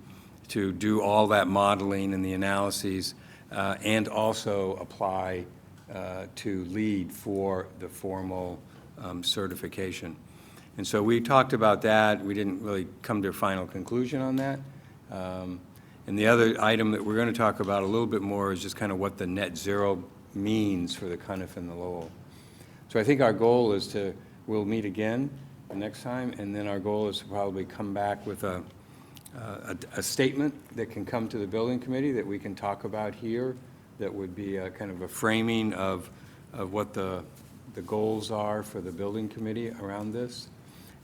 to do all that modeling and the analyses and also apply to LEED for the formal certification. And so we talked about that. We didn't really come to a final conclusion on that. And the other item that we're going to talk about a little bit more is just kind of what the net zero means for the Cuniff and the Lowell. So I think our goal is we'll meet again the next time, and then our goal is to probably come back with a statement that can come to the building committee that we can talk about here, that would be a kind of a framing of what the goals are for the building committee around this.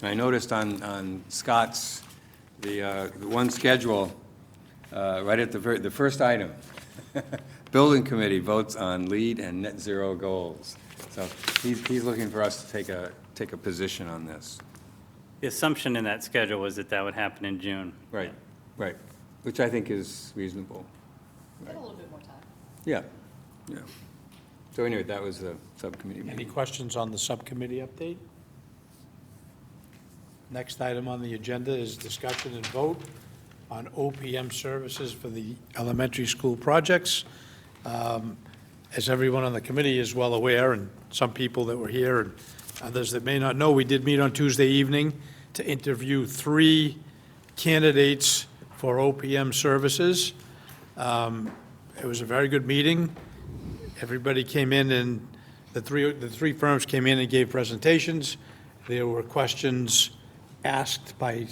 And I noticed on Scott's, the one schedule, right at the first item, building committee votes on LEED and net zero goals. So he's looking for us to take a position on this. The assumption in that schedule was that would happen in June. Right, right, which I think is reasonable. Got a little bit more time. Yeah, yeah. So anyway, that was the subcommittee Any meeting. questions on the subcommittee update? Next item on the agenda is discussion and vote on OPM services for the elementary school projects. As everyone on the committee is well aware, and some people that were here and others that may not know, we did meet on Tuesday evening to interview 3 candidates for OPM services. It was a very good meeting. Everybody came in, and the three firms came in and gave presentations. There were questions asked by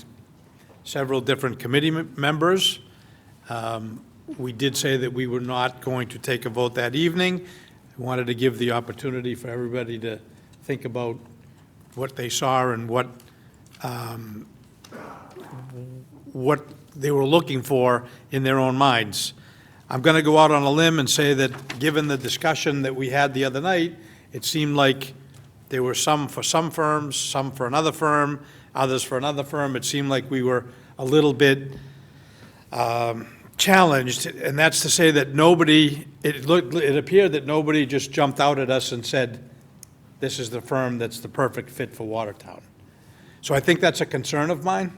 several different committee members. We did say that we were not going to take a vote that evening. We wanted to give the opportunity for everybody to think about what they saw and what they were looking for in their own minds. I'm going to go out on a limb and say that, given the discussion that we had the other night, it seemed like there were some for some firms, some for another firm, others for another firm. It seemed like we were a little bit challenged, and that's to say that it appeared that nobody just jumped out at us and said, this is the firm that's the perfect fit for Watertown. So I think that's a concern of mine,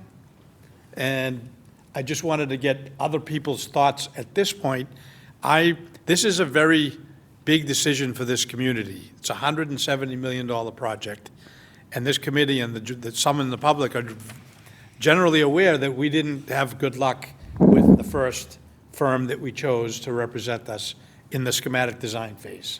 and I just wanted to get other people's thoughts at this point. This is a very big decision for this community. It's a $170 million project, and this committee and some in the public are generally aware that we didn't have good luck with the first firm that we chose to represent us in the schematic design phase.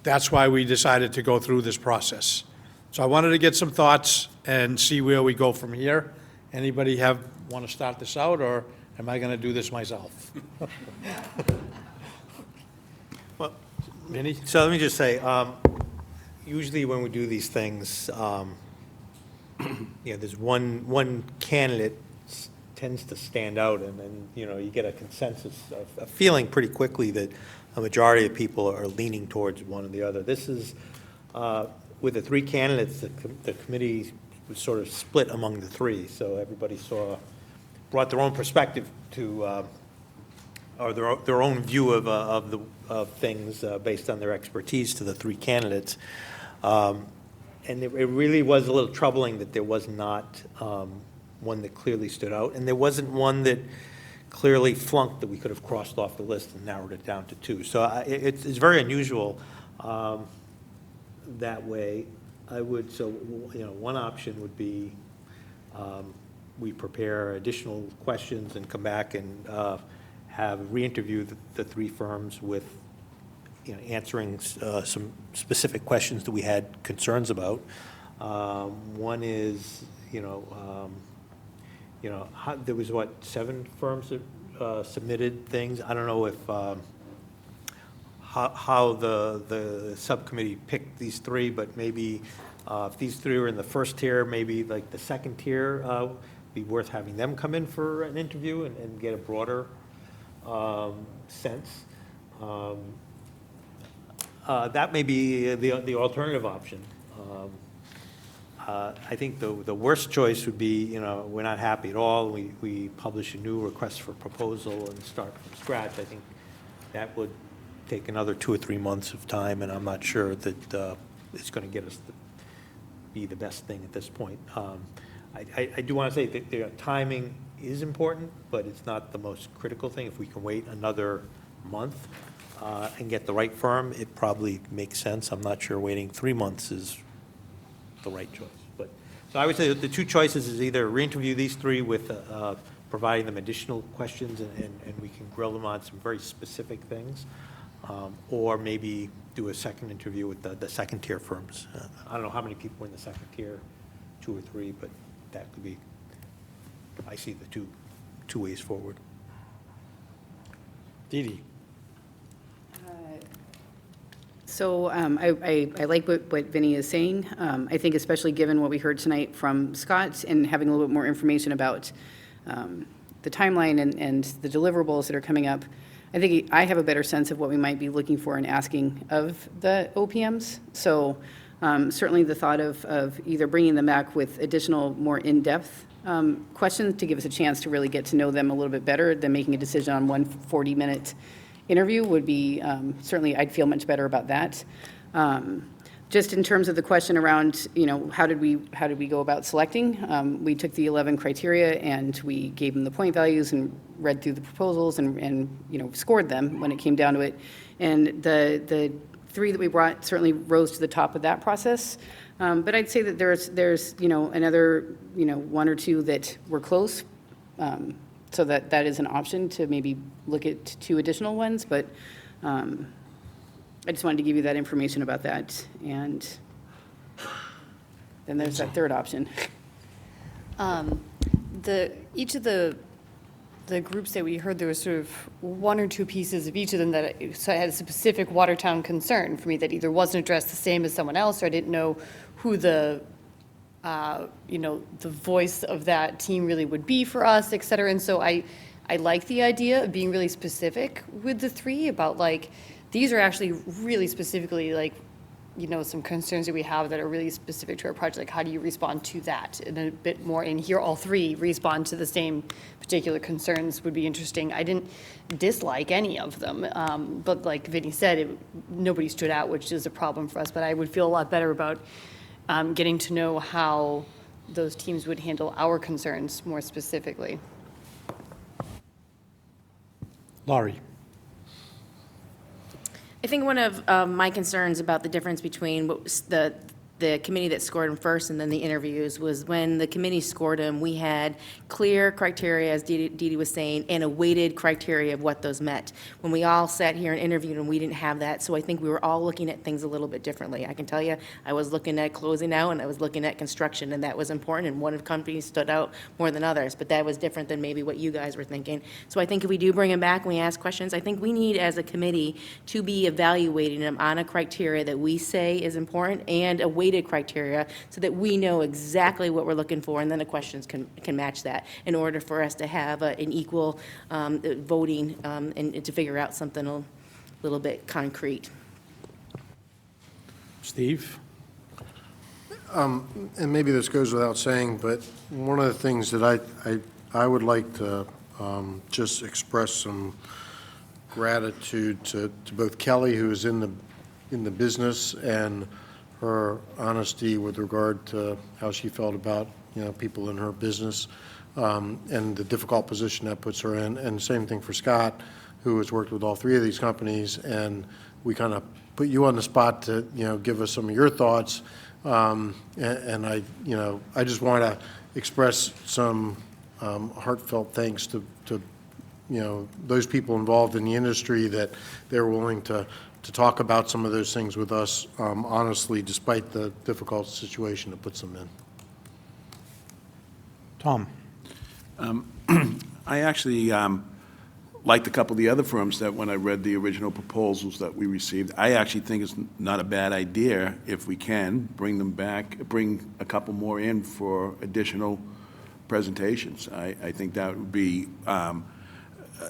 That's why we decided to go through this process. So I wanted to get some thoughts and see where we go from here. Anybody want to start this out, or am I going to do this myself? Well, Vinnie? so let me just say, usually when we do these things, there's one candidate tends to stand out, and then, you get a consensus, a feeling pretty quickly that a majority of people are leaning towards one or the other. This is, with the 3 candidates, the committee was sort of split among the 3, so everybody brought their own perspective to, or their own view of things based on their expertise to the 3 candidates. And it really was a little troubling that there was not one that clearly stood out, and there wasn't one that clearly flunked that we could have crossed off the list and narrowed it down to 2. So it's very unusual that way. One option would be we prepare additional questions and come back and re-interview the 3 firms with answering some specific questions that we had concerns about. One is, there was 7 firms that submitted things. I don't know if how the subcommittee picked these three, but maybe if these three are in the first tier, maybe like the second tier, be worth having them come in for an interview and get a broader sense. That may be the alternative option. I think the worst choice would be, we're not happy at all, we publish a new request for proposal and start from scratch. I think that would take another 2 or 3 months of time, and I'm not sure that it's going to get us to be the best thing at this point. I do want to say that the timing is important, but it's not the most critical thing. If we can wait another month and get the right firm, it probably makes sense. I'm not sure waiting 3 months is the right choice. But so I would say that the two choices is either re-interview these three with providing them additional questions and we can grill them on some very specific things, or maybe do a second interview with the second tier firms. I don't know how many people in the second tier, 2 or 3, but that could be, I see the two ways forward. Dee Dee? So I like what Vinnie is saying. I think especially given what we heard tonight from Scott and having a little bit more information about the timeline and the deliverables that are coming up, I think I have a better sense of what we might be looking for and asking of the OPMs. So certainly the thought of either bringing them back with additional, more in-depth questions to give us a chance to really get to know them a little bit better than making a decision on one 40-minute interview would be, certainly I'd feel much better about that. Just in terms of the question around, how did we go about selecting? We took the 11 criteria and we gave them the point values and read through the proposals and scored them when it came down to it. And the 3 that we brought certainly rose to the top of that process. But I'd say that there's another 1 or 2 that were close. So that is an option to maybe look at 2 additional ones, but I just wanted to give you that information about that. And then there's that third option. Each of the groups that we heard, there was sort of 1 or 2 pieces of each of them that had a specific Watertown concern for me that either wasn't addressed the same as someone else, or I didn't know who the voice of that team really would be for us, et cetera. And so I like the idea of being really specific with the 3 about these are actually really specifically some concerns that we have that are really specific to our project. Like, how do you respond to that? And a bit more in here, all 3 respond to the same particular concerns would be interesting. I didn't dislike any of them, but like Vinnie said, nobody stood out, which is a problem for us. But I would feel a lot better about getting to know how those teams would handle our concerns more specifically. Laurie? I think one of my concerns about the difference between what was the committee that scored them first and then the interviews was when the committee scored them, we had clear criteria, as Dee Dee was saying, and a weighted criteria of what those met. When we all sat here and interviewed them, we didn't have that, so I think we were all looking at things a little bit differently. I can tell you, I was looking at closing out and I was looking at construction, and that was important, and one of the companies stood out more than others, but that was different than maybe what you guys were thinking. So I think if we do bring them back and we ask questions, I think we need, as a committee, to be evaluating them on a criteria that we say is important and a weighted criteria so that we know exactly what we're looking for, and then the questions can match that in order for us to have an equal voting and to figure out something a little bit concrete. Steve? And maybe this goes without saying, but one of the things that I would like to just express some gratitude to both Kelly, who is in the business, and her honesty with regard to how she felt about people in her business, and the difficult position that puts her in. And same thing for Scott, who has worked with all 3 of these companies, and we kind of put you on the spot to give us some of your thoughts. And I just want to express some heartfelt thanks to those people involved in the industry, that they're willing to talk about some of those things with us, honestly, despite the difficult situation it puts them in. Tom? I actually liked a couple of the other firms that when I read the original proposals that we received, I actually think it's not a bad idea, if we can, bring them back, bring a couple more in for additional presentations. I think that would be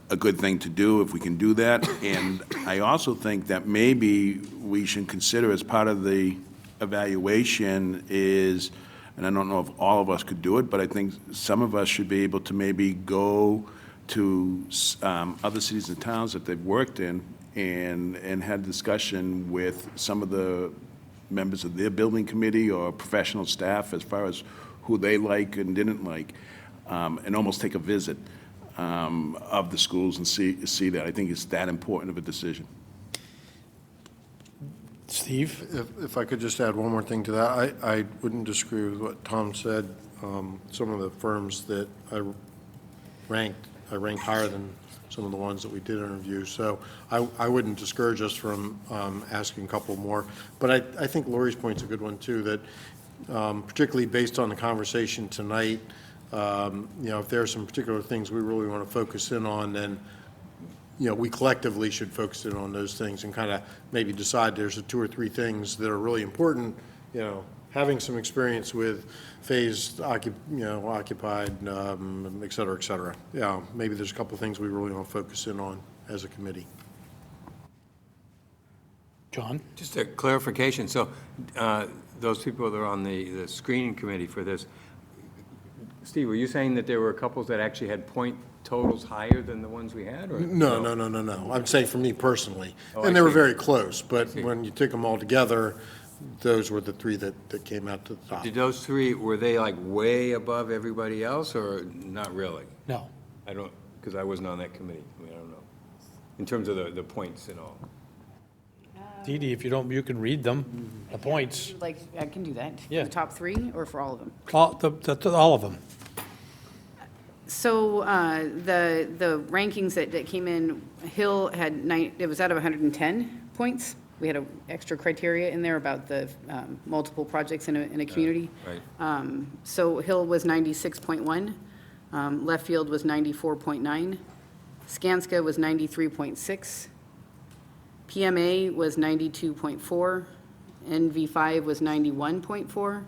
a good thing to do if we can do that. And I also think that maybe we should consider as part of the evaluation is, and I don't know if all of us could do it, but I think some of us should be able to maybe go to other cities and towns that they've worked in and had discussion with some of the members of their building committee or professional staff as far as who they like and didn't like, and almost take a visit of the schools and see that. I think it's that important of a decision. Steve? If I could just add one more thing to that, I wouldn't disagree with what Tom said. Some of the firms that I ranked higher than some of the ones that we did interview. So I wouldn't discourage us from asking a couple more. But I think Lori's point's a good one, too, that particularly based on the conversation tonight, if there are some particular things we really want to focus in on, then we collectively should focus in on those things and kind of maybe decide there's 2 or 3 things that are really important, having some experience with phased, occupied, et cetera, et cetera. Yeah, maybe there's a couple of things we really want to focus in on as a committee. John? Just a clarification, so those people that are on the screening committee for this, Steve, were you saying that there were couples that actually had point totals higher than the ones we had, or? No. I'm saying for me personally. Oh, And I they were see. very close, but see. when you took them all together, those were the 3 that came out to the top. Did those 3, were they like way above everybody else, or not really? No. I don't, because I wasn't on that committee, I don't know, in terms of the points and all. Dee Dee, if you don't, you can read them, the points. Like, I can do that. Yeah. The top 3 or for all of them? All of them. So the rankings that came in, Hill had it was out of 110 points. We had an extra criteria in there about the multiple projects in a community. Right. So Hill was 96.1, Left Field was 94.9, Skanska was 93.6, PMA was 92.4, NV5 was 91.4,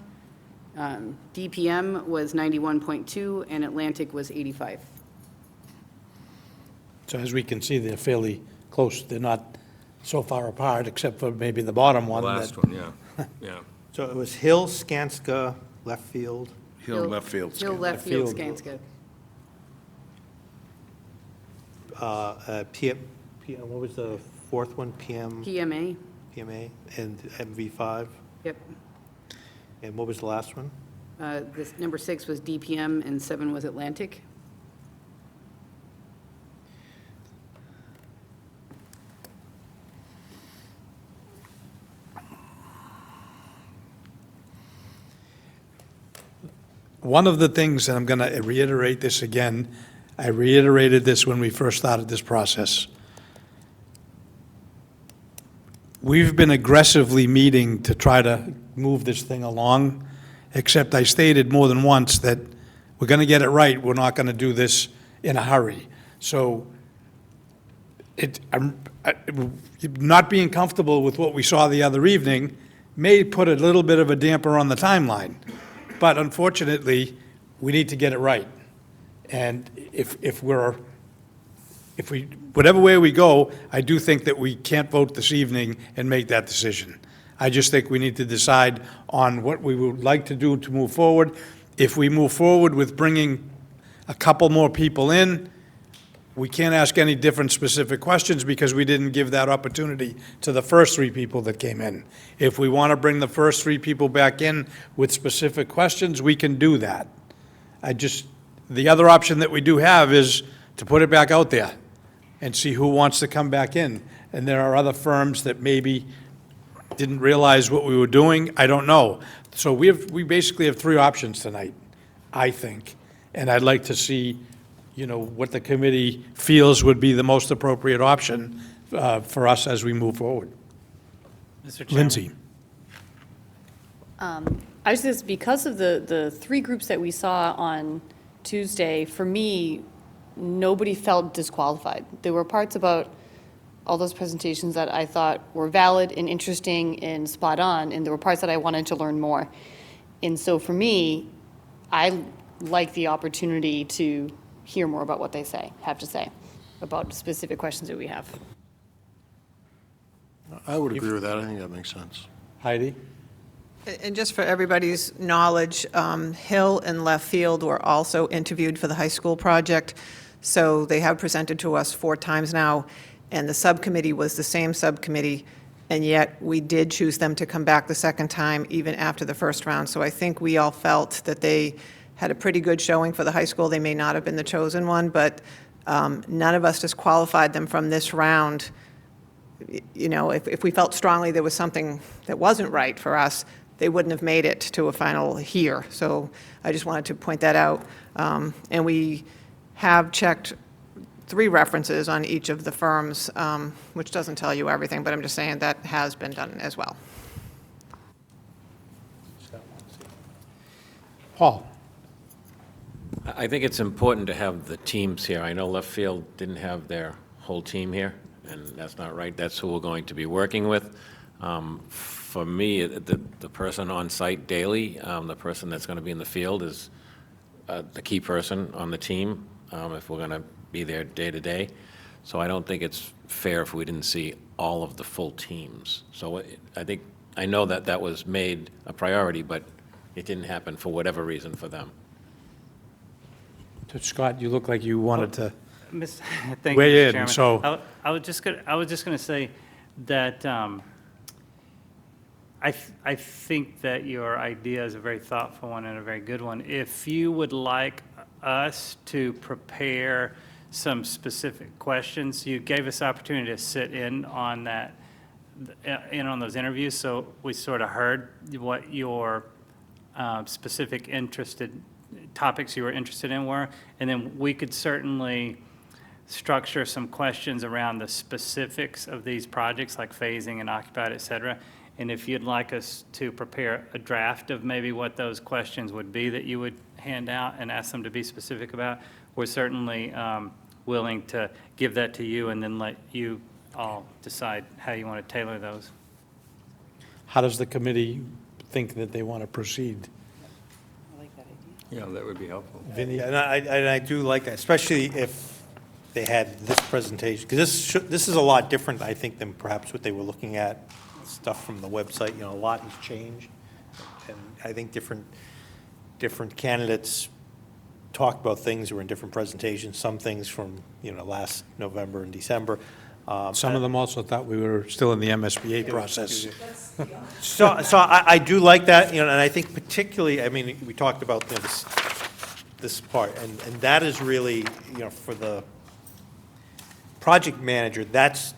DPM was 91.2, and Atlantic was 85. So as we can see, they're fairly close. They're not so far apart, except for maybe the bottom The one. last that- one, yeah. So it was Hill, Skanska, Left Field. Hill, left field. Hill, Left Field, Field. Skanska. What was the 4th one? PMA, PMA, and MV5. yep. And what was the last one? This number 6 was DPM, and 7 was Atlantic. One of the things, and I'm going to reiterate this again, I reiterated this when we first started this process. We've been aggressively meeting to try to move this thing along, except I stated more than once that we're going to get it right, we're not going to do this in a hurry. So not being comfortable with what we saw the other evening may put a little bit of a damper on the timeline. But unfortunately, we need to get it right. And whatever way we go, I do think that we can't vote this evening and make that decision. I just think we need to decide on what we would like to do to move forward. If we move forward with bringing a couple more people in, we can't ask any different specific questions because we didn't give that opportunity to the first 3 people that came in. If we want to bring the first 3 people back in with specific questions, we can do that. The other option that we do have is to put it back out there and see who wants to come back in. And there are other firms that maybe didn't realize what we were doing. I don't know. So we basically have 3 options tonight, I think. And I'd like to see what the committee feels would be the most appropriate option for us as we move forward. Mr. Chairman. Lindsay? I was just, because of the 3 groups that we saw on Tuesday, for me, nobody felt disqualified. There were parts about all those presentations that I thought were valid and interesting and spot on, and there were parts that I wanted to learn more. And so for me, I like the opportunity to hear more about what they have to say about specific questions that we have. I would agree with that. I think that makes sense. Heidi? And just for everybody's knowledge, Hill and Left Field were also interviewed for the high school project, so they have presented to us 4 times now, and the subcommittee was the same subcommittee, and yet we did choose them to come back the second time, even after the first round. So I think we all felt that they had a pretty good showing for the high school. They may not have been the chosen one, but none of us disqualified them from this round. You know, if we felt strongly there was something that wasn't right for us, they wouldn't have made it to a final here. So I just wanted to point that out. And we have checked 3 references on each of the firms, which doesn't tell you everything, but I'm just saying that has been done as well. Paul? I think it's important to have the teams here. I know Left Field didn't have their whole team here, and that's not right. That's who we're going to be working with. For me, the person on site daily, the person that's going to be in the field is the key person on the team if we're going to be there day to day. So I don't think it's fair if we didn't see all of the full teams. So I know that was made a priority, but it didn't happen for whatever reason for them. Scott, you look like you wanted to Thank weigh you, in, Chairman. so. I was just going to say that I think that your idea is a very thoughtful one and a very good one. If you would like us to prepare some specific questions, you gave us the opportunity to sit in on that, in on those interviews, so we sort of heard what your specific topics you were interested in were, and then we could certainly structure some questions around the specifics of these projects, like phasing and occupied, et cetera. And if you'd like us to prepare a draft of maybe what those questions would be that you would hand out and ask them to be specific about, we're certainly willing to give that to you and then let you all decide how you want to tailor those. How does the committee think that they want to proceed? Yeah, that would be helpful. Vinnie? And I do like that, especially if they had this presentation, because this is a lot different, I think, than perhaps what they were looking at, stuff from the website. You know, a lot has changed, and I think different candidates talked about things that were in different presentations, some things from, last November and December. Some of them also thought we were still in the MSBA process. So I do like that, and I think particularly, I mean, we talked about this part, and that is really, for the project manager, that's,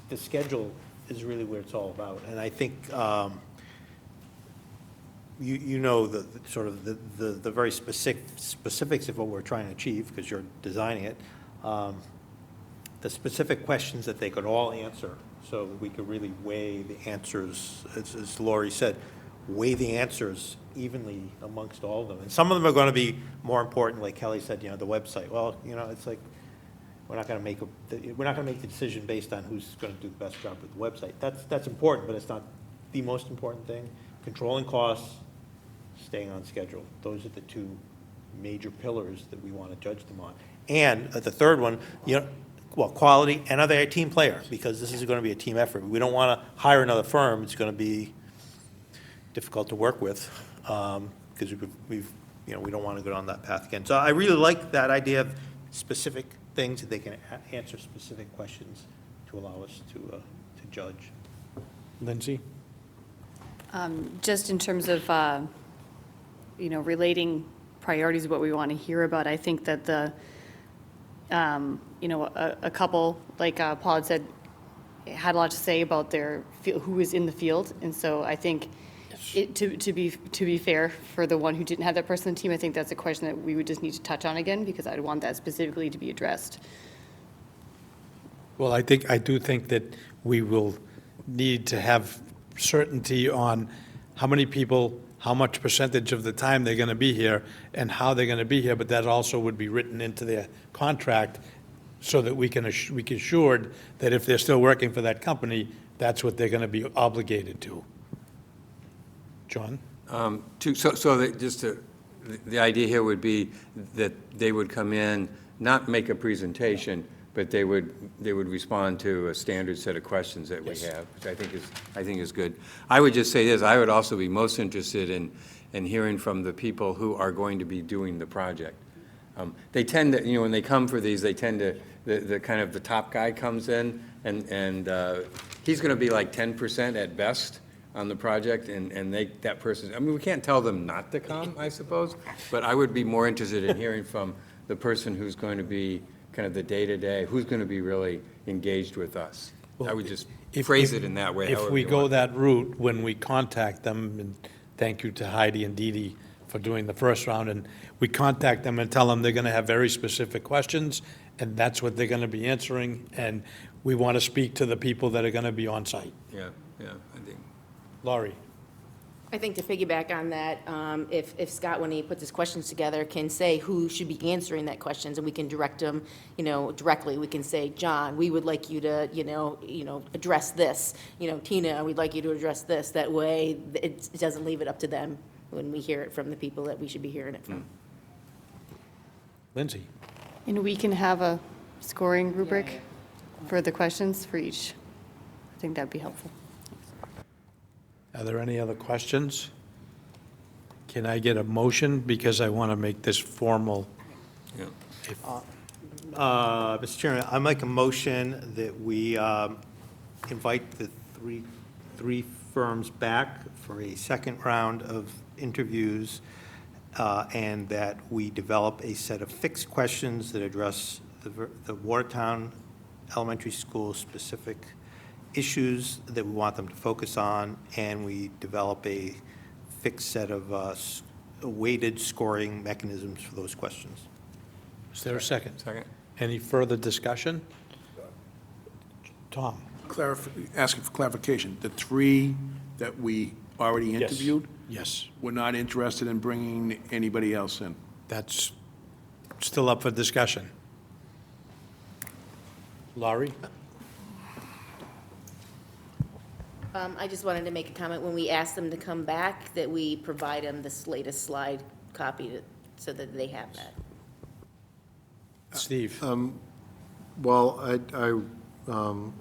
the schedule is really where it's all about. And I think, the sort of the very specifics of what we're trying to achieve, because you're designing it, the specific questions that they could all answer, so that we could really weigh the answers, as Lori said, weigh the answers evenly amongst all of them. And some of them are going to be more important, like Kelly said, the website. Well, it's like, we're not going to make the decision based on who's going to do the best job with the website. That's important, but it's not the most important thing. Controlling costs, staying on schedule. Those are the 2 major pillars that we want to judge them on. And the third one, quality, and are they a team player? Because this is going to be a team effort. We don't want to hire another firm. It's going to be difficult to work with, because we don't want to go down that path again. So I really like that idea of specific things that they can answer specific questions to allow us to judge. Lindsay? Just in terms of, relating priorities of what we want to hear about, I think that a couple, like Paul had said, had a lot to say about who is in the field. And so I think to be fair for the one who didn't have that person on the team, I think that's a question that we would just need to touch on again, because I'd want that specifically to be addressed. Well, I do think that we will need to have certainty on how many people, how much percentage of the time they're going to be here, and how they're going to be here, but that also would be written into their contract so that we can assured that if they're still working for that company, that's what they're going to be obligated to. John? The idea here would be that they would come in, not make a presentation, but they would respond to a standard set of questions that we have, which I think is good. I would just say this, I would also be most interested in hearing from the people who are going to be doing the project. They tend to, when they come for these, they tend to, the kind of the top guy comes in, and he's going to be like 10% at best on the project, and that person, I mean, we can't tell them not to come, I suppose, but I would be more interested in hearing from the person who's going to be kind of the day-to-day, who's going to be really engaged with us. I would just phrase it in that way. If however we you go want. that route, when we contact them, and thank you to Heidi and Dee Dee for doing the first round, and we contact them and tell them they're going to have very specific questions, and that's what they're going to be answering, and we want to speak to the people that are going to be on site. Yeah, I think. Laurie? I think to piggyback on that, if Scott, when he puts his questions together, can say who should be answering that questions, and we can direct them, directly. We can say, John, we would like you to, address this. Tina, we'd like you to address this. That way, it doesn't leave it up to them when we hear it from the people that we should be hearing it from. Lindsay? And we can have a scoring rubric for the questions for each. I think that'd be helpful. Are there any other questions? Can I get a motion, because I want to make this formal? Yeah. Mr. Chairman, I make a motion that we invite the three firms back for a second round of interviews, and that we develop a set of fixed questions that address the Watertown Elementary School specific issues that we want them to focus on, and we develop a fixed set of weighted scoring mechanisms for those questions. Is there a second? Second. Any further discussion? Tom? Asking for clarification, the three that we already Yes. interviewed, Yes. we're not interested in bringing anybody else in? That's still up for discussion. Laurie? I just wanted to make a comment, when we ask them to come back, that we provide them this latest slide copy so that they have that. Steve? Well, I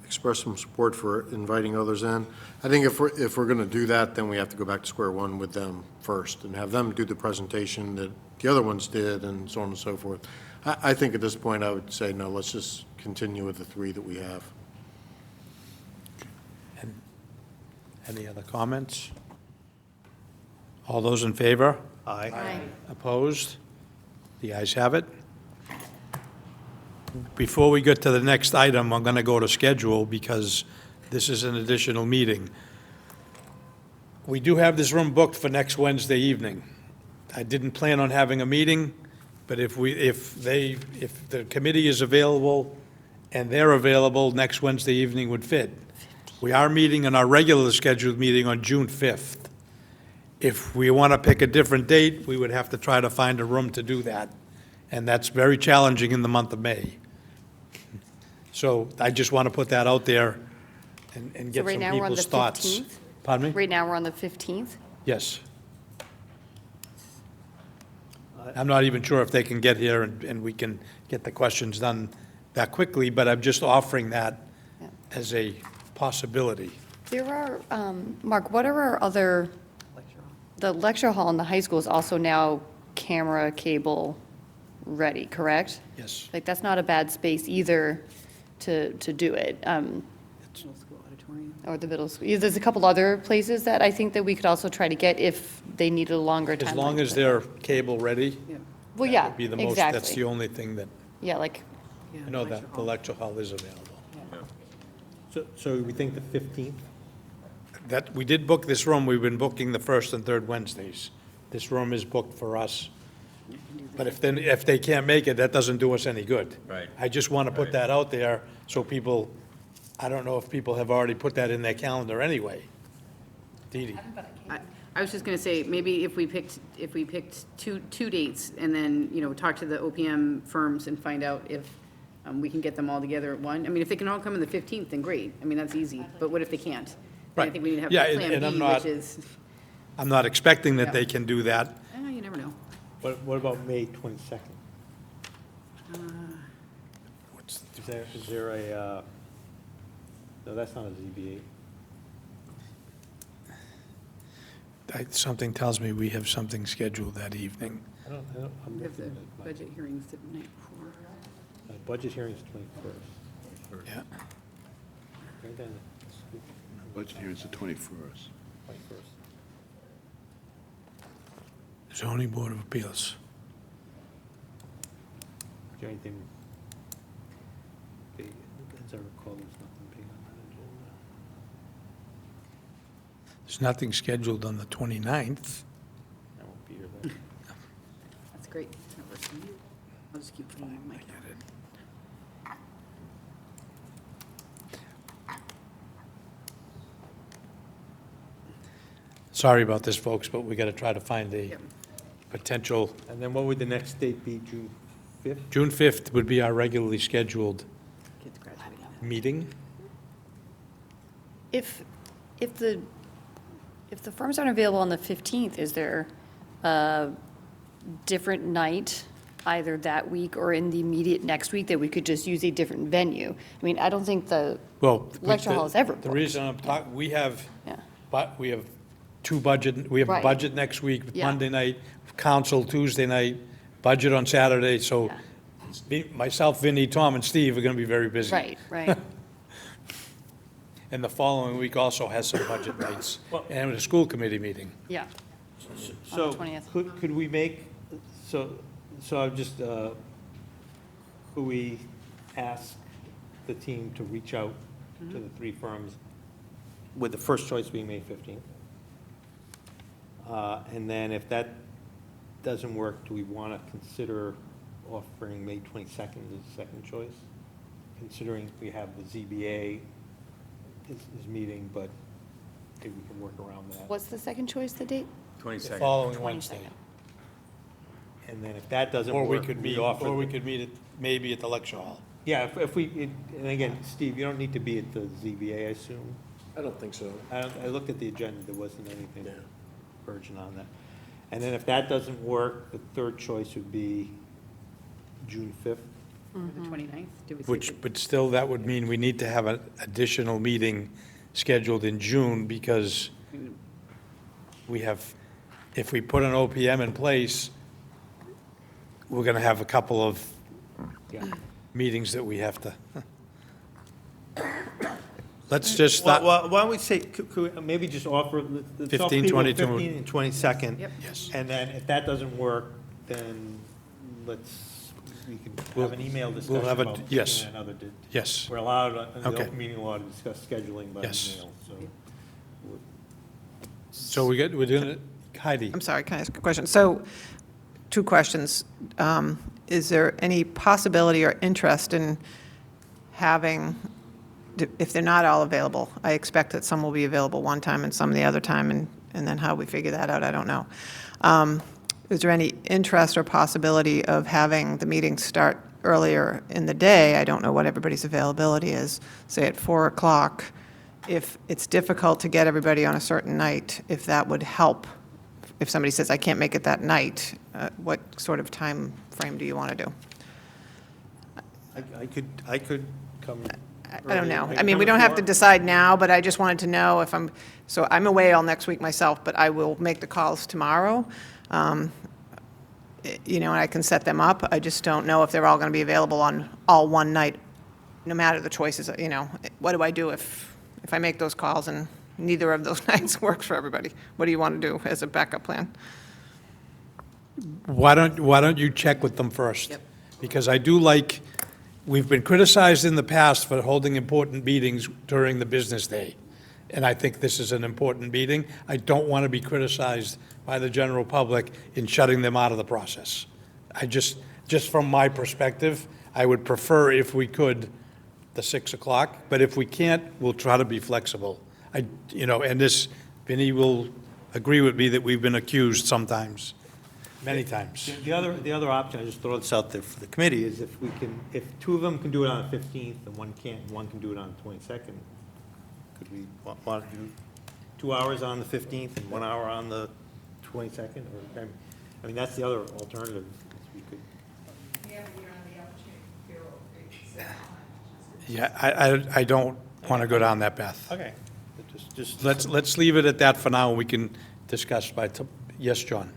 express some support for inviting others in. I think if we're going to do that, then we have to go back to square one with them first and have them do the presentation that the other ones did and so on and so forth. I think at this point, I would say, no, let's just continue with the three that we have. Any other comments? All those in favor? Aye. Opposed? The ayes have it. Before we get to the next item, I'm going to go to schedule because this is an additional meeting. We do have this room booked for next Wednesday evening. I didn't plan on having a meeting, but if the committee is available and they're available, next Wednesday evening would fit. We are meeting in our regular scheduled meeting on June 5th. If we want to pick a different date, we would have to try to find a room to do that, and that's very challenging in the month of May. So I just want to put that out there and So get right some now, we're on the people's thoughts. 15th? Pardon me? Right now, we're on the 15th. Yes. I'm not even sure if they can get here and we can get the questions done that quickly, but I'm just offering that Yeah. as a possibility. There are, Mark, what are our other, the lecture hall in the high school is also now camera, cable ready, correct? Yes. Like, that's not a bad space either to do it, Middle school auditorium. or the middle school. There's a couple other places that I think that we could also try to get if they needed a longer timeline. As long as they're cable ready, Well, yeah, be the most, that's the exactly. only thing that, Yeah, like, I know that the lecture hall is available. So we think the 15th? That, we did book this room, we've been booking the first and third Wednesdays. This room is booked for us. But if they can't make it, that doesn't do us any good. Right. I just want to put Right. that out there so people, I don't know if people have already put that in their calendar anyway. Dee Dee. I was just going to say, maybe if we picked two dates, and then, talk to the OPM firms and find out if we can get them all together at one. I mean, if they can all come on the 15th, then great. I mean, that's easy. But what if they can't? Then I Right. think we need to have Yeah, Plan and I'm B, not- which is, I'm not expecting that Yeah. they can do that. you never know. What about May 22nd? Is there a, no, that's not a ZBA. Something tells me we have something scheduled that evening. I'm We have the looking at my, budget hearings the night before. budget hearing's 21st. Yeah. Right then, Budget hearing's the 21st. 21st. Zoning Board of Appeals. Is there anything big, as I recall, there's nothing big on that agenda? There's nothing scheduled on the 29th. I won't be here then. That's great. That works for me. I'll just keep putting my calendar. Sorry about this, folks, but we got to try to find a Yep. potential. And then what would the next date be, June 5th? June 5th would be our regularly scheduled Kids graduating. meeting. If the firms aren't available on the 15th, is there a different night, either that week or in the immediate next week, that we could just use a different venue? I mean, I don't think Well, lecture hall is ever The booked. reason I'm talking, we have Yeah. we have two budget, we have a Right. budget next week, Yeah. Monday night, council Tuesday night, budget on Saturday, so myself, Vinnie, Tom, and Steve are going to be very busy. Right, right. And the following week also has some budget nights, and a school committee meeting. Yeah. So, 20th. could we make, so I'm just, could we ask the team to reach out to the three firms, with the first choice being May 15th? And then if that doesn't work, do we want to consider offering May 22nd as a second choice? Considering we have the ZBA is meeting, but maybe we can work around that. What's the second choice, the date? The 22nd. following Wednesday. 22nd. And then if that doesn't Or work, we could meet, offer or we the- could meet maybe at the lecture hall. Yeah, if we, and again, Steve, you don't need to be at the ZBA, I assume? I don't think so. I looked at the agenda, there wasn't anything urgent on that. And then if that doesn't work, the third choice would be June 5th. The 29th? Did we say Which, that? but still, that would mean we need to have an additional meeting scheduled in June, because we have, if we put an OPM in place, we're going to have a couple of Yeah. meetings that we have to. Let's just Why start, why don't we say, could we maybe just offer, let's offer 15, people 22. 15 and 22nd? Yep. yes. And then if that doesn't work, then we can have an email discussion have a- about yes. picking another date. Yes, We're allowed, in the Okay. open meeting law, to discuss scheduling by Yes. email, so. so we're doing it, Heidi. I'm sorry, can I ask a question? So, two questions. Is there any possibility or interest in having, if they're not all available, I expect that some will be available one time and some the other time, and then how we figure that out, I don't know. Is there any interest or possibility of having the meeting start earlier in the day? I don't know what everybody's availability is, say at 4 o'clock. If it's difficult to get everybody on a certain night, if that would help. If somebody says, I can't make it that night, what sort of time frame do you want to do? I could come. I don't know. early. I mean, come we at don't have to 4. decide now, but I just wanted to know if so I'm away all next week myself, but I will make the calls tomorrow. And I can set them up. I just don't know if they're all going to be available on all one night, no matter the choices, What do I do if I make those calls and neither of those nights works for everybody? What do you want to do as a backup plan? Why don't you check with them first? Yep. Because I do like, we've been criticized in the past for holding important meetings during the business day. And I think this is an important meeting. I don't want to be criticized by the general public in shutting them out of the process. I just from my perspective, I would prefer if we could, the 6 o'clock, but if we can't, we'll try to be flexible. And this, Vinnie will agree with me that we've been accused sometimes, many times. The other option, I just throw this out there for the committee, is if two of them can do it on the 15th and one can't, and one can do it on the 22nd, could we want to do 2 hours on the 15th and 1 hour on the 22nd? Or, I mean, that's the other alternative. Is we could. Yeah, I don't want to go down that path. Okay. Just. Let's leave it at that for now, and we can discuss yes, John?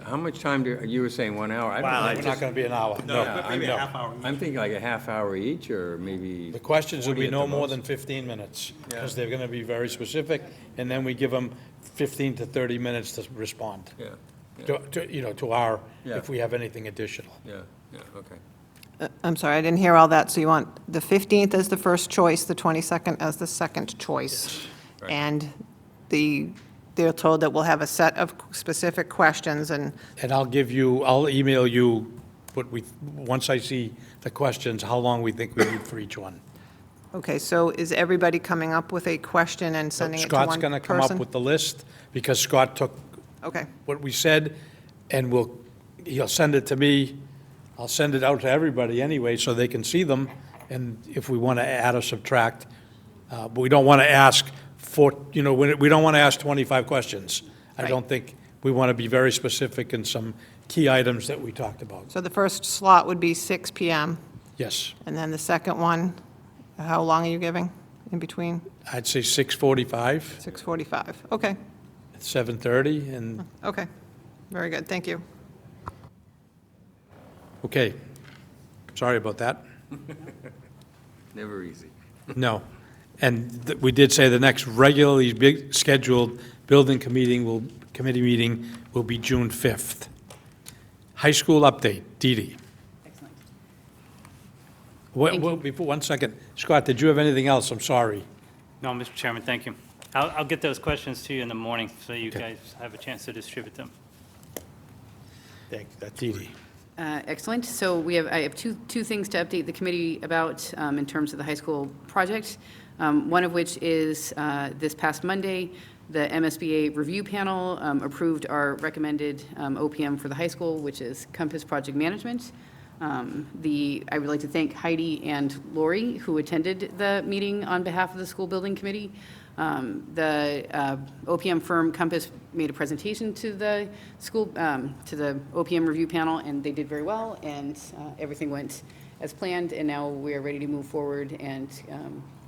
How much time you were saying 1 hour? I don't know. We're not going to be an hour. No, Yeah, maybe I a know. half hour. I'm thinking like a half hour each, or maybe. The questions will 40 be at no the more most. than 15 minutes, because Yeah. they're going to be very specific, and then we give them 15 to 30 minutes to respond. Yeah, To our, Yeah. if we have anything additional. yeah, okay. I'm sorry, I didn't hear all that. So you want the 15th as the first choice, the 22nd as the second choice? Right. And they're told that we'll have a set of specific questions, and And I'll email you once I see the questions, how long we think we need for each one. okay, so is everybody coming up with a question and sending it to one Scott's person? going to come up with the list, because Scott took Okay, what we said, and he'll send it to me. I'll send it out to everybody anyway, so they can see them, and if we want to add or subtract. But we don't want to ask we don't want to ask 25 questions. I Right. don't think, we want to be very specific in some key items that we talked about. so the first slot would be 6 PM, Yes, and then the second one, how long are you giving in between? I'd say 6:45, 6:45, okay, 7:30, and, okay, very good, thank you. okay. Sorry about that. Never easy. No. And we did say the next regularly scheduled building committee meeting will be June 5th. High school update, Dee Dee. Excellent. Before, 1 second. Scott, did you have anything else? I'm sorry. No, Mr. Chairman, thank you. I'll get those questions to you in the morning, so you Okay. guys have a chance to distribute them. Thank you. That's Dee Dee. Excellent. So I have two things to update the committee about in terms of the high school project. One of which is this past Monday, the MSBA review panel approved our recommended OPM for the high school, which is Compass Project Management. I would like to thank Heidi and Lori, who attended the meeting on behalf of the school building committee. The OPM firm Compass made a presentation to the school, to the OPM review panel, and they did very well, and everything went as planned, and now we are ready to move forward and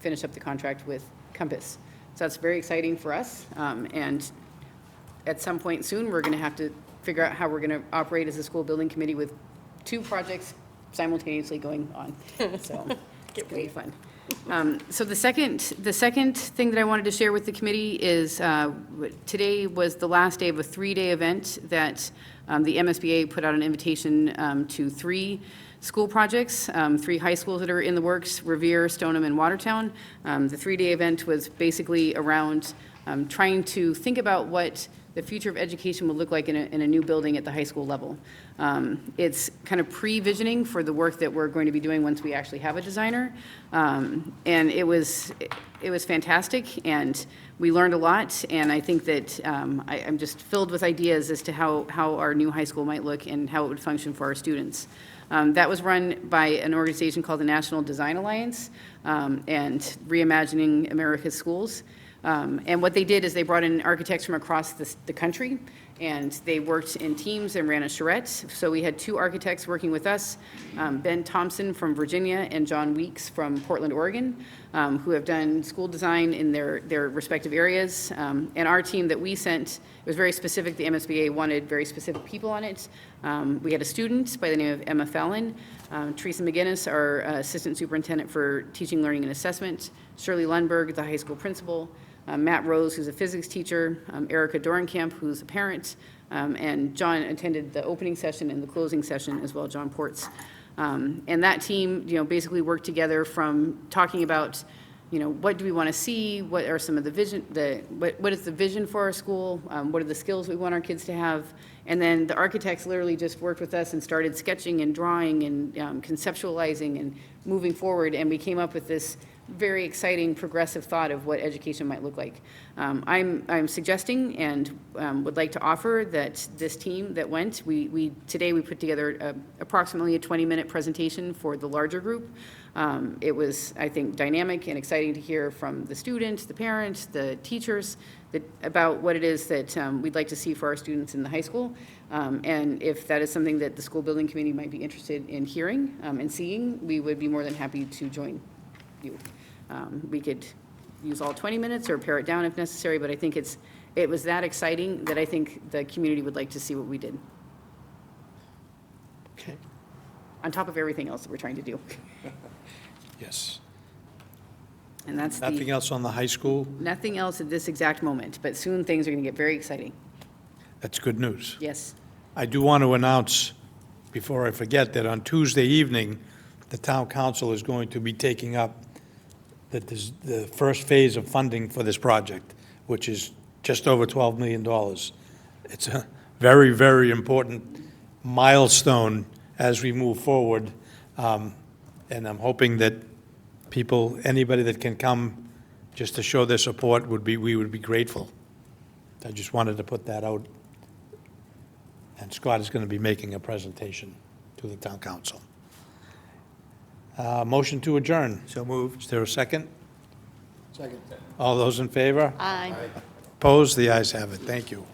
finish up the contract with Compass. So that's very exciting for us, and at some point soon, we're going to have to figure out how we're going to operate as a school building committee with two projects simultaneously going on. So it's going to be fun. So the second thing that I wanted to share with the committee is today was the last day of a 3-day event that the MSBA put out an invitation to 3 school projects, 3 high schools that are in the works, Revere, Stoneham, and Watertown. The 3-day event was basically around trying to think about what the future of education will look like in a new building at the high school level. It's kind of pre-visioning for the work that we're going to be doing once we actually have a designer. And it was fantastic, and we learned a lot, and I think that I'm just filled with ideas as to how our new high school might look and how it would function for our students. That was run by an organization called the National Design Alliance and Reimagining America's Schools. And what they did is they brought in architects from across the country, and they worked in teams and ran a charrette. So we had 2 architects working with us, Ben Thompson from Virginia and John Weeks from Portland, Oregon, who have done school design in their respective areas. And our team that we sent, it was very specific. The MSBA wanted very specific people on it. We had a student by the name of Emma Fallon, Teresa McGinnis, our assistant superintendent for teaching, learning, and assessment, Shirley Lundberg, the high school principal, Matt Rose, who's a physics teacher, Erica Dorenkamp, who's a parent, and John attended the opening session and the closing session as well, John Ports. And that team, basically worked together from talking about, what do we want to see? What are some of the vision, what is the vision for our school? What are the skills we want our kids to have? And then the architects literally just worked with us and started sketching and drawing and conceptualizing and moving forward. And we came up with this very exciting, progressive thought of what education might look like. I'm suggesting and would like to offer that this team that went, today we put together approximately a 20-minute presentation for the larger group. It was, I think, dynamic and exciting to hear from the students, the parents, the teachers, about what it is that we'd like to see for our students in the high school. And if that is something that the school building committee might be interested in hearing and seeing, we would be more than happy to join you. We could use all 20 minutes or pare it down if necessary, but I think it was that exciting that I think the community would like to see what we did, Okay, on top of everything else that we're trying to do. yes. And that's Nothing else on the high school? nothing else at this exact moment, but soon things are going to get very exciting. That's good news. Yes. I do want to announce, before I forget, that on Tuesday evening, the town council is going to be taking up the first phase of funding for this project, which is just over $12 million. It's a very, very important milestone as we move forward. And I'm hoping that people, anybody that can come just to show their support we would be grateful. I just wanted to put that out. And Scott is going to be making a presentation to the town council. Motion to adjourn. So moved. Is there a second? Second. All those in favor? Aye. Opposed? The ayes have it. Thank you.